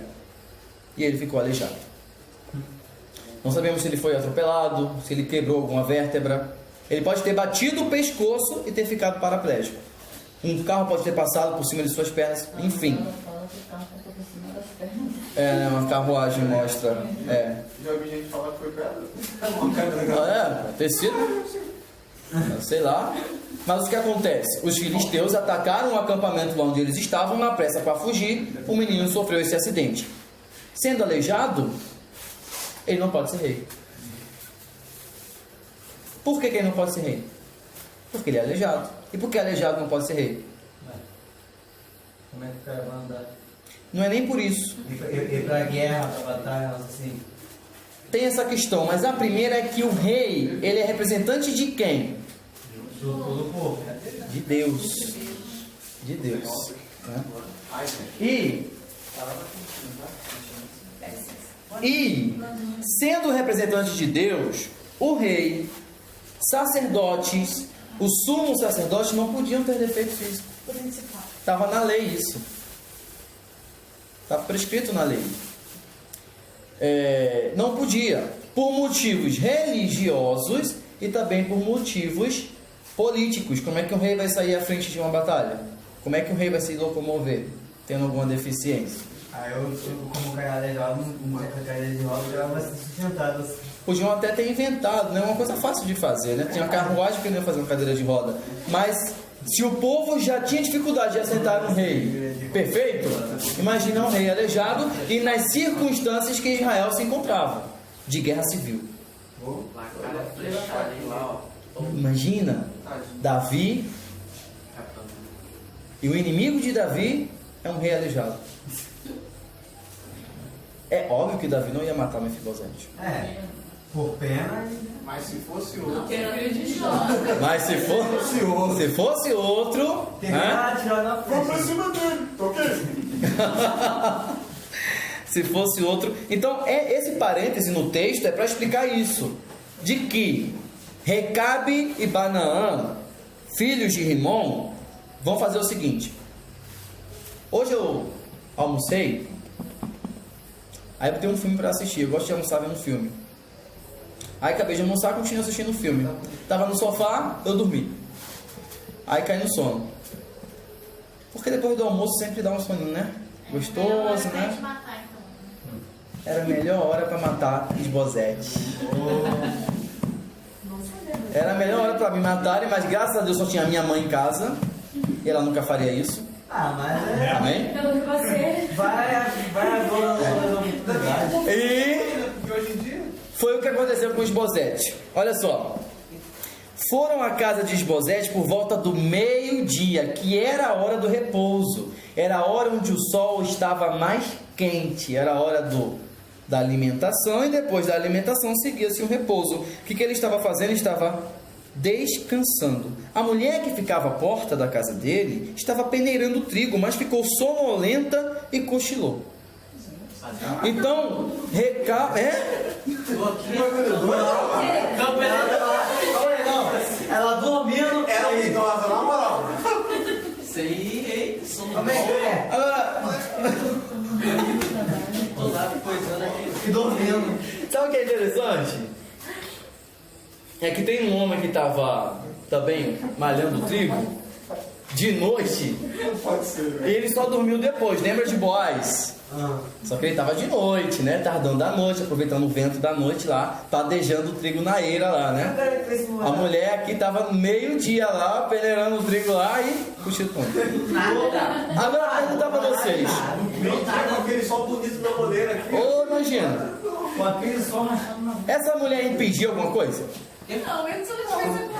E ele ficou aleijado. Não sabemos se ele foi atropelado, se ele quebrou alguma vértebra. Ele pode ter batido o pescoço e ter ficado paraplégico. Um carro pode ter passado por cima de suas pernas. Enfim. Uma carruagem mostra. Já ouvi gente falar que foi pedra. Ter sido. Sei lá. Mas o que acontece? Os filisteus atacaram o acampamento lá onde eles estavam na pressa para fugir. O menino sofreu esse acidente. Sendo aleijado, ele não pode ser rei. Por que ele não pode ser rei? Porque ele é aleijado. E por que aleijado não pode ser rei? Como é que o cara vai andar? Não é nem por isso. E pra guerra, pra batalha, assim. Tem essa questão, mas a primeira é que o rei, ele é representante de quem? Do povo. De Deus. De Deus. E sendo representante de Deus, o rei, sacerdotes, o sumo sacerdote não podiam ter defeito físico. Estava na lei isso. Estava prescrito na lei. Não podia, por motivos religiosos e também por motivos políticos. Como é que um rei vai sair à frente de uma batalha? Como é que um rei vai se locomover tendo alguma deficiência? Eu, como cara aleijado, uma cadeira de roda, eu estava sustentado assim. Podiam até ter inventado, né? Uma coisa fácil de fazer, né? Tinha uma carruagem que não ia fazer uma cadeira de roda. Mas Se o povo já tinha dificuldade de assentar um rei perfeito, imagina um rei aleijado e nas circunstâncias que Israel se encontrava, de guerra civil. Imagina, Davi, e o inimigo de Davi é um rei aleijado. É óbvio que Davi não ia matar Mefibosete. Por pena. Mas se fosse outro. Mas se fosse outro, né? Vamos pra cima dele, ok? Se fosse outro. Então, esse parêntese no texto é para explicar isso. De que Recabe e Banaã, filhos de Rimom, vão fazer o seguinte. Hoje eu almocei. Aí eu tenho um filme para assistir. Eu gosto de almoçar vendo um filme. Aí acabei de almoçar e continuei assistindo o filme. Tava no sofá, eu dormi. Aí caí no sono. Porque depois do almoço sempre dá um soninho, né? Gostoso, né? Era a melhor hora para matar Isbosete. Era a melhor hora para me matarem, mas graças a Deus só tinha a minha mãe em casa. E ela nunca faria isso. Mas Amém? Pelo que você... vai agora. E hoje em dia foi o que aconteceu com Isbosete. Olha só. Foram à casa de Isbosete por volta do meio-dia, que era a hora do repouso. Era a hora onde o sol estava mais quente. Era a hora da alimentação, e depois da alimentação seguia-se um repouso. O que ele estava fazendo? Ele estava descansando. A mulher que ficava à porta da casa dele estava peneirando trigo, mas ficou sonolenta e cochilou. Então, Ela dormindo. era idosa, na moral. Como é que é? E dormindo. Sabe o que é interessante? É que tem um homem que estava também malhando trigo de noite. Pode ser, E ele só dormiu depois. Lembra de Boaz? Só que ele estava de noite, né? Tardando da noite, aproveitando o vento da noite lá, padejando o trigo na eira lá, né? A mulher aqui estava meio-dia lá, peneirando o trigo lá e cochilando. Agora eu perguntar para vocês. com aquele sol bonito da moleira aqui. Ô, imagina. Com aquele sol rachando na boca. Essa mulher impediu alguma coisa? Não, mesmo se ela tivesse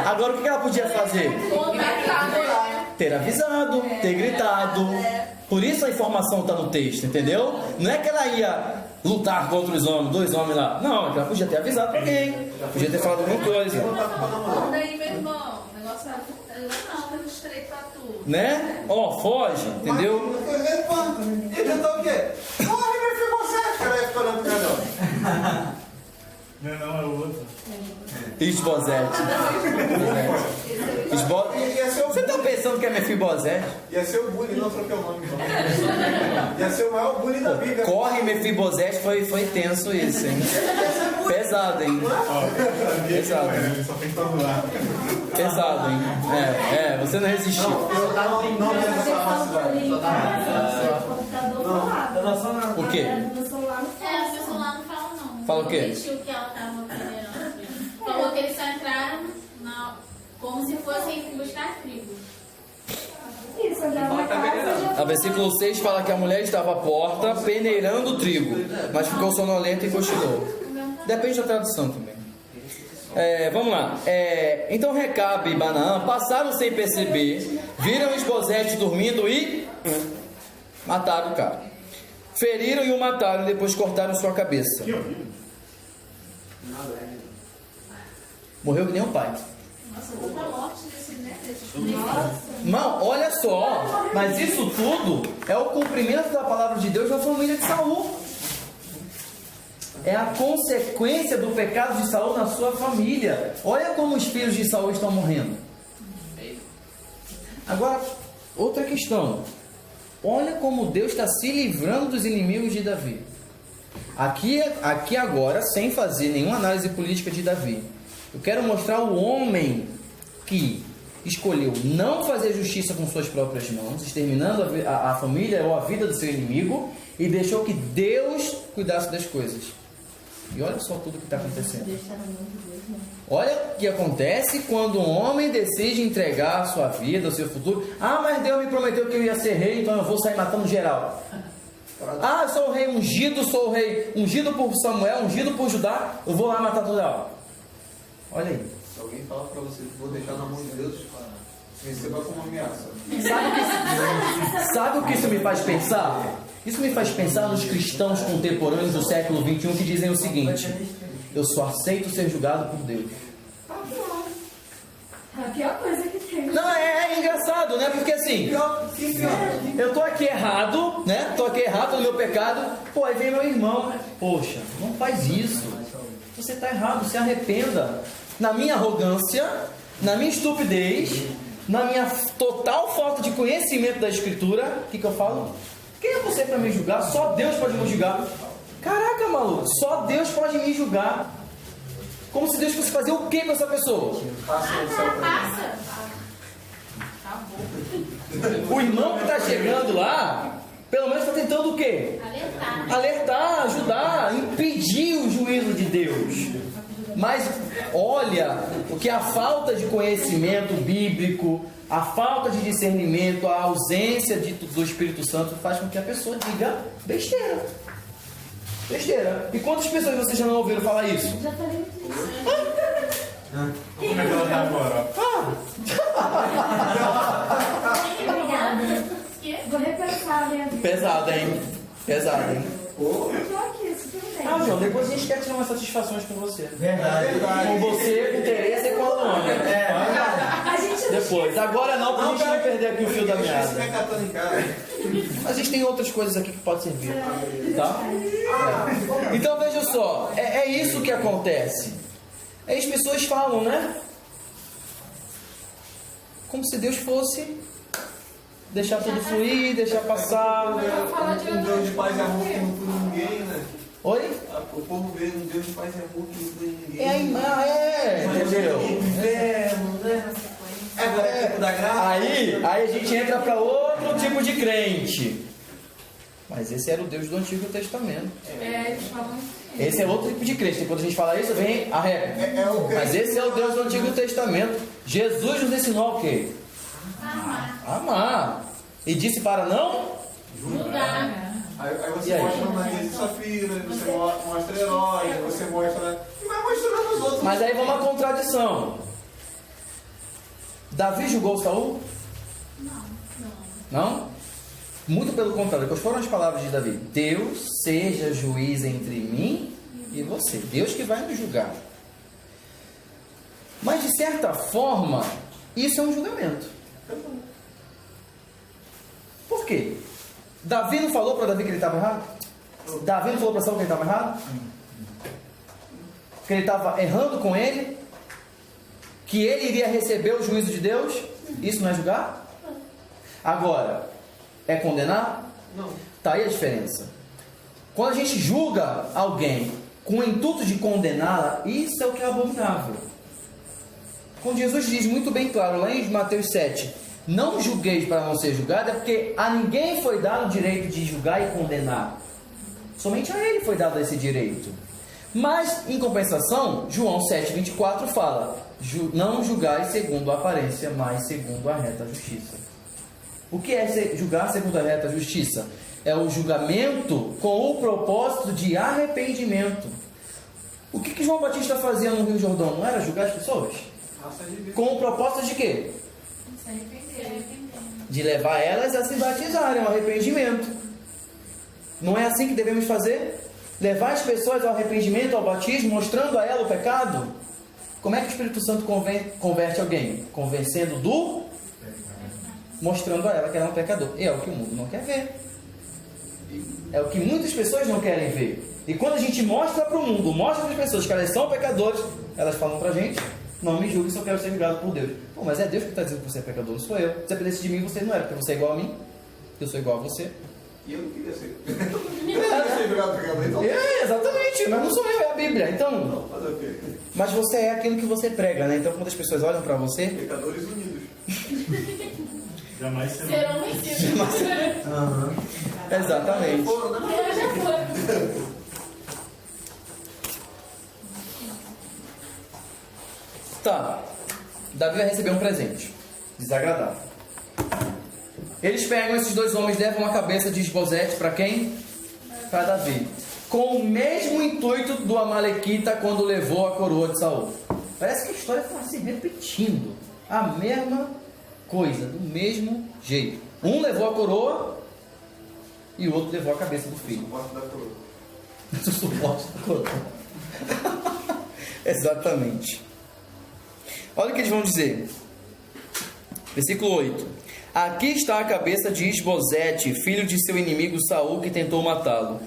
Agora o que ela podia fazer? Ter avisado, ter gritado. Por isso a informação está no texto, entendeu? Não é que ela ia lutar contra os homens, 2 homens lá. Não, ela podia ter avisado alguém. Podia ter falado alguma coisa. Daí, meu irmão, o negócio não, mas estreito pra tudo. Né? Ó, foge, entendeu? E tentou o quê? Corre, meu filho, você! Cara, ia ficar olhando pro melhor. Não, é o outro. Isbosete. Você tá pensando que é Mefibosete? Ia ser o bullying, não troquei o nome. Ia ser o maior bullying da Bíblia. Corre, Mefibosete, foi tenso isso, hein? Pesado, hein? Pesado. Ele só fez pra zoar. Pesado, hein? Você não resistiu. O quê? No celular não fala não. Fala o quê? Não repetiu o que ela estava fazendo. Falou que eles só entraram como se fossem buscar trigo. Isso, já na casa. A versículo 6 fala que a mulher estava à porta peneirando o trigo, mas ficou sonolenta e cochilou. Depende da tradução também. Vamos lá. Então Recabe e Banaã passaram sem perceber, viram Isbosete dormindo e mataram o cara. Feriram e o mataram, depois cortaram sua cabeça. Morreu que nem o pai. Nossa, tanta morte desse, né? Não, olha só, mas isso tudo é o cumprimento da palavra de Deus na família de Saul. É a consequência do pecado de Saul na sua família. Olha como os filhos de Saul estão morrendo. Agora, outra questão. Olha como Deus está se livrando dos inimigos de Davi. Aqui agora, sem fazer nenhuma análise política de Davi, eu quero mostrar o homem que escolheu não fazer justiça com suas próprias mãos, exterminando a família ou a vida do seu inimigo, e deixou que Deus cuidasse das coisas. E olha só tudo que está acontecendo. Olha o que acontece quando um homem decide entregar a sua vida, o seu futuro. Ah, mas Deus me prometeu que eu ia ser rei, então eu vou sair matando geral. Ah, eu sou o rei ungido, sou o rei ungido por Samuel, ungido por Judá, eu vou lá matar tudo geral. Olha aí. Se alguém fala para você que vou deixar na mão de Deus, receba como ameaça. Sabe o que isso me faz pensar? Isso me faz pensar nos cristãos contemporâneos do século XXI que dizem o seguinte: eu só aceito ser julgado por Deus. É a pior coisa que tem. Não, é engraçado, né? Porque assim, eu tô aqui errado, né? Tô aqui errado no meu pecado. Pô, aí vem meu irmão. Poxa, não faz isso. Você tá errado, se arrependa. Na minha arrogância, na minha estupidez, na minha total falta de conhecimento da Escritura, o que eu falo? Quem é você para me julgar? Só Deus pode me julgar. Caraca, maluco, só Deus pode me julgar. Como se Deus fosse fazer o que com essa pessoa? Passa. O irmão que está chegando lá, pelo menos está tentando o quê? Alertar, ajudar, impedir o juízo de Deus. Mas olha o que a falta de conhecimento bíblico, a falta de discernimento, a ausência do Espírito Santo faz com que a pessoa diga besteira. Besteira. E quantas pessoas vocês já não ouviram falar isso? Já falei isso. Como é que ela tá agora? Obrigada. Vou repensar a minha vida. Pesado, hein? Pesado, hein? Eu tô aqui, se tudo bem. Ah, João, depois a gente quer tirar umas satisfações com você. Verdade. Com você, com interesse e com a Luana. A gente não Depois. Agora não, pra gente não perder aqui o fio da meada. Catando em casa. Mas a gente tem outras coisas aqui que pode servir. Tá? É. Então veja só, é isso que acontece. Aí as pessoas falam, né? Como se Deus fosse deixar tudo fluir, deixar passar. Um Deus de paz e amor que não pune ninguém, né? Oi? O povo vê um Deus de paz e amor que não pune ninguém. Entendeu? Inferno, né? Agora é tempo da graça. Aí a gente entra para outro tipo de crente. Mas esse era o Deus do Antigo Testamento. Eles falam Esse é outro tipo de crente. Quando a gente fala isso, vem a réplica. Mas esse é o Deus do Antigo Testamento. Jesus nos ensinou o quê? Amar. E disse para não julgar. Aí você mostra uma Maria de Safira, você mostra herói, você mostra. E vai mostrando os outros. Mas aí vem uma contradição. Davi julgou Saul? Não? Muito pelo contrário. Quais foram as palavras de Davi? Deus seja juiz entre mim e você. Deus que vai nos julgar. Mas de certa forma, isso é um julgamento. Por quê? Davi não falou para Davi que ele estava errado? Davi não falou para Saul que ele estava errado? Que ele estava errando com ele? Que ele iria receber o juízo de Deus? Isso não é julgar? Agora, é condenar? Não. Está aí a diferença. Quando a gente julga alguém com o intuito de condená-la, isso é o que é abominável. Quando Jesus diz muito bem claro lá em Mateus 7, não julgueis para não ser julgado, é porque a ninguém foi dado o direito de julgar e condenar. Somente a ele foi dado esse direito. Mas, em compensação, João 7,24 fala: não julgai segundo a aparência, mas segundo a reta justiça. O que é julgar segundo a reta justiça? É o julgamento com o propósito de arrependimento. O que João Batista fazia no Rio Jordão? Não era julgar as pessoas? Com o propósito de quê? De levar elas a se batizarem, ao arrependimento. Não é assim que devemos fazer? Levar as pessoas ao arrependimento, ao batismo, mostrando a ela o pecado? Como é que o Espírito Santo converte alguém? Convencendo do... mostrando a ela que ela é um pecador. E é o que o mundo não quer ver. É o que muitas pessoas não querem ver. E quando a gente mostra para o mundo, mostra para as pessoas que elas são pecadores, elas falam para a gente: não me julgue se eu quero ser julgado por Deus. Pô, mas é Deus que está dizendo que você é pecador, não sou eu. Se dependesse de mim, você não era, porque você é igual a mim, eu sou igual a você. E eu não queria ser. Eu queria ser julgado pecador, então. Exatamente, mas não sou eu, é a Bíblia. Então, não, fazer o quê? Mas você é aquilo que você prega, né? Então, quando as pessoas olham para você... Pecadores unidos. Jamais serão vencidos. Exatamente. Já foram. Tá. Davi vai receber um presente desagradável. Eles pegam esses dois homens, levam a cabeça de Isbosete para quem? Para Davi. Com o mesmo intuito do Amalequita quando levou a coroa de Saul. Parece que a história está se repetindo. A mesma coisa, do mesmo jeito. Um levou a coroa e o outro levou a cabeça do filho. O suporte da coroa. O suporte da coroa. Exatamente. Olha o que eles vão dizer. Versículo 8. Aqui está a cabeça de Isbosete, filho de seu inimigo Saul, que tentou matá-lo.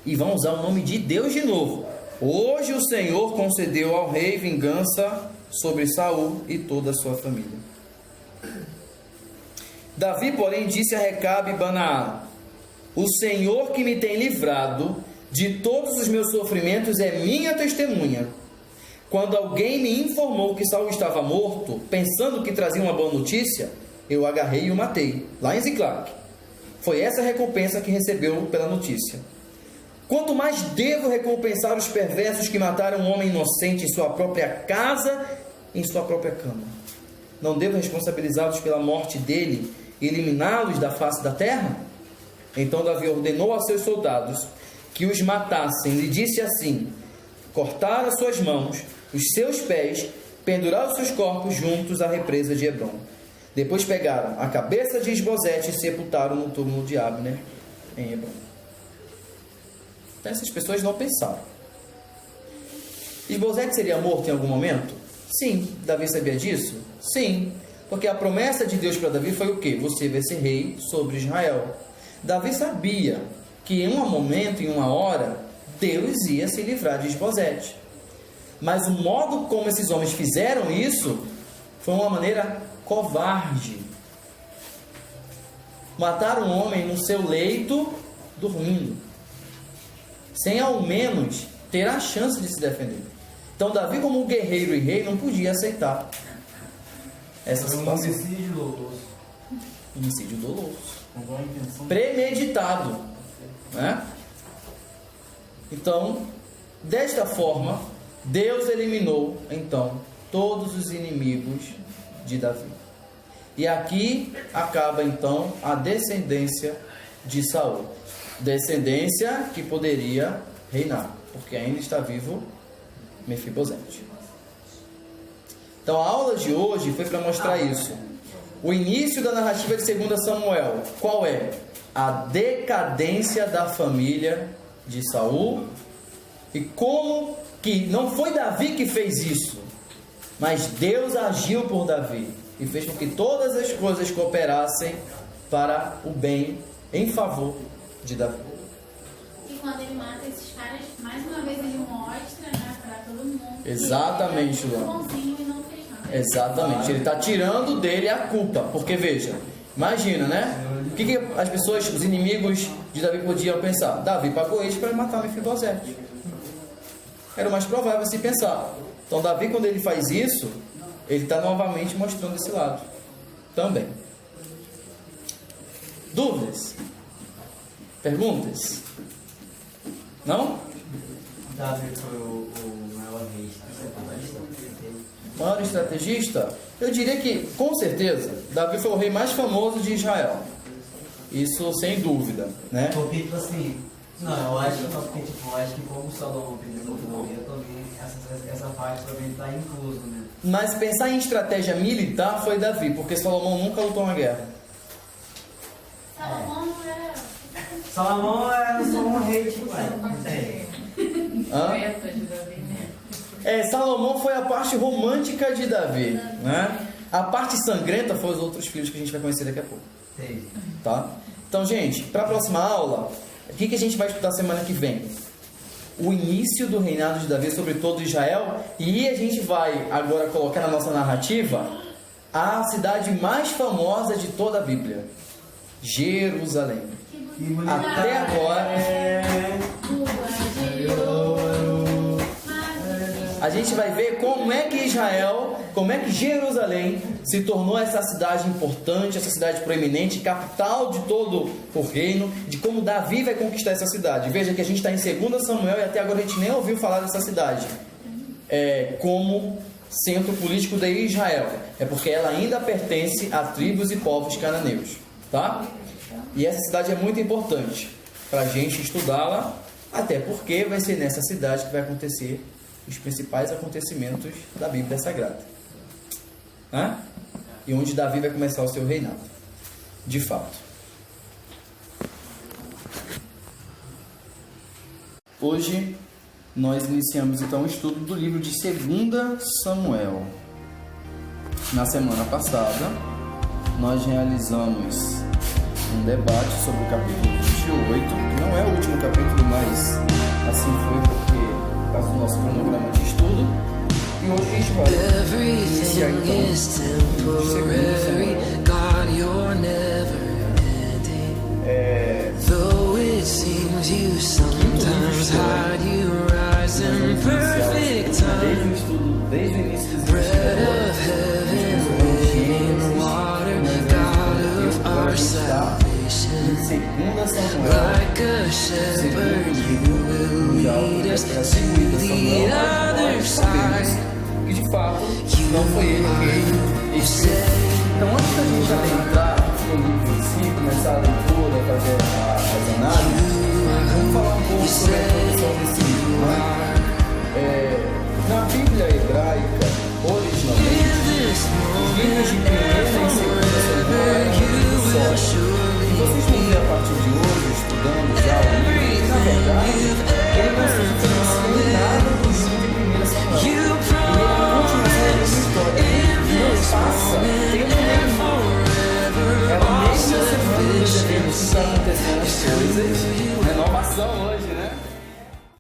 E vão usar o nome de Deus de novo. Hoje o Senhor concedeu ao rei vingança sobre Saul e toda a sua família. Davi, porém, disse a Recabe e Banaá: o Senhor que me tem livrado de todos os meus sofrimentos é minha testemunha. Quando alguém me informou que Saul estava morto, pensando que trazia uma boa notícia, eu agarrei e o matei, lá em Ziclague. Foi essa a recompensa que recebeu pela notícia. Quanto mais devo recompensar os perversos que mataram um homem inocente em sua própria casa, em sua própria cama? Não devo responsabilizá-los pela morte dele e eliminá-los da face da terra? Então Davi ordenou a seus soldados que os matassem. Lhe disse assim: cortar as suas mãos, os seus pés, pendurar os seus corpos juntos à represa de Hebrom. Depois pegaram a cabeça de Isbosete e sepultaram no túmulo de Abner em Hebrom. Então essas pessoas não pensaram. Isbosete seria morto em algum momento? Sim. Davi sabia disso? Sim. Porque a promessa de Deus para Davi foi o quê? Você vai ser rei sobre Israel. Davi sabia que em um momento, em uma hora, Deus ia se livrar de Isbosete. Mas o modo como esses homens fizeram isso foi uma maneira covarde. Mataram um homem no seu leito, dormindo, sem ao menos ter a chance de se defender. Então Davi, como um guerreiro e rei, não podia aceitar essa situação. Homicídio doloso. Homicídio doloso. Com boa intenção. Premeditado, né? Então, desta forma, Deus eliminou, então, todos os inimigos de Davi. E aqui acaba, então, a descendência de Saul. Descendência que poderia reinar, porque ainda está vivo Mefibosete. Então, a aula de hoje foi para mostrar isso. O início da narrativa de 2 Samuel, qual é? A decadência da família de Saul, e como que não foi Davi que fez isso, mas Deus agiu por Davi e fez com que todas as coisas cooperassem para o bem, em favor de Davi. E quando ele mata esses caras, mais uma vez ele mostra, né, para todo mundo. Exatamente, ele Luan. bonzinho e não fez nada. Exatamente, ele está tirando dele a culpa, porque veja, imagina, né? O que as pessoas, os inimigos de Davi podiam pensar? Davi pagou eles para matar Mefibosete. Era o mais provável se pensar. Então Davi, quando ele faz isso, ele está novamente mostrando esse lado também. Dúvidas? Perguntas? Não? Davi foi o maior rei estrategista. Maior estrategista? Eu diria que, com certeza, Davi foi o rei mais famoso de Israel. Isso sem dúvida, né? Porque, tipo assim, não, eu acho que como Salomão pediu autonomia, também essa parte também está incluso, né? Mas pensar em estratégia militar foi Davi, porque Salomão nunca lutou uma guerra. Salomão não era... Salomão era só um rei, tipo, Salomão foi a parte romântica de Davi, né? A parte sangrenta foi os outros filhos que a gente vai conhecer daqui a pouco. Tá? Então, gente, para a próxima aula, o que a gente vai estudar semana que vem? O início do reinado de Davi sobre todo Israel, e a gente vai agora colocar na nossa narrativa a cidade mais famosa de toda a Bíblia, Jerusalém. Até agora a gente vai ver como é que Israel, como é que Jerusalém se tornou essa cidade importante, essa cidade proeminente, capital de todo o reino, de como Davi vai conquistar essa cidade. Veja que a gente está em 2 Samuel e até agora a gente nem ouviu falar dessa cidade. Como centro político de Israel. É porque ela ainda pertence a tribos e povos cananeus, tá? E essa cidade é muito importante para a gente estudá-la, até porque vai ser nessa cidade que vai acontecer os principais acontecimentos da Bíblia Sagrada. Hã? E onde Davi vai começar o seu reinado, de fato. Hoje nós iniciamos então o estudo do livro de 2 Samuel. Na semana passada nós realizamos um debate sobre o capítulo 28, que não é o último capítulo, mas assim foi por causa do nosso cronograma de estudo. E hoje a gente vai iniciar então o livro de 2 Samuel. Desde o início dos Segunda Samuel, segundo livro já atribuído a Samuel, nós sabemos que de fato não foi ele que escreveu. Então, antes da gente adentrar no livro em si, começar a leitura, fazer as análises, vamos falar um pouco sobre a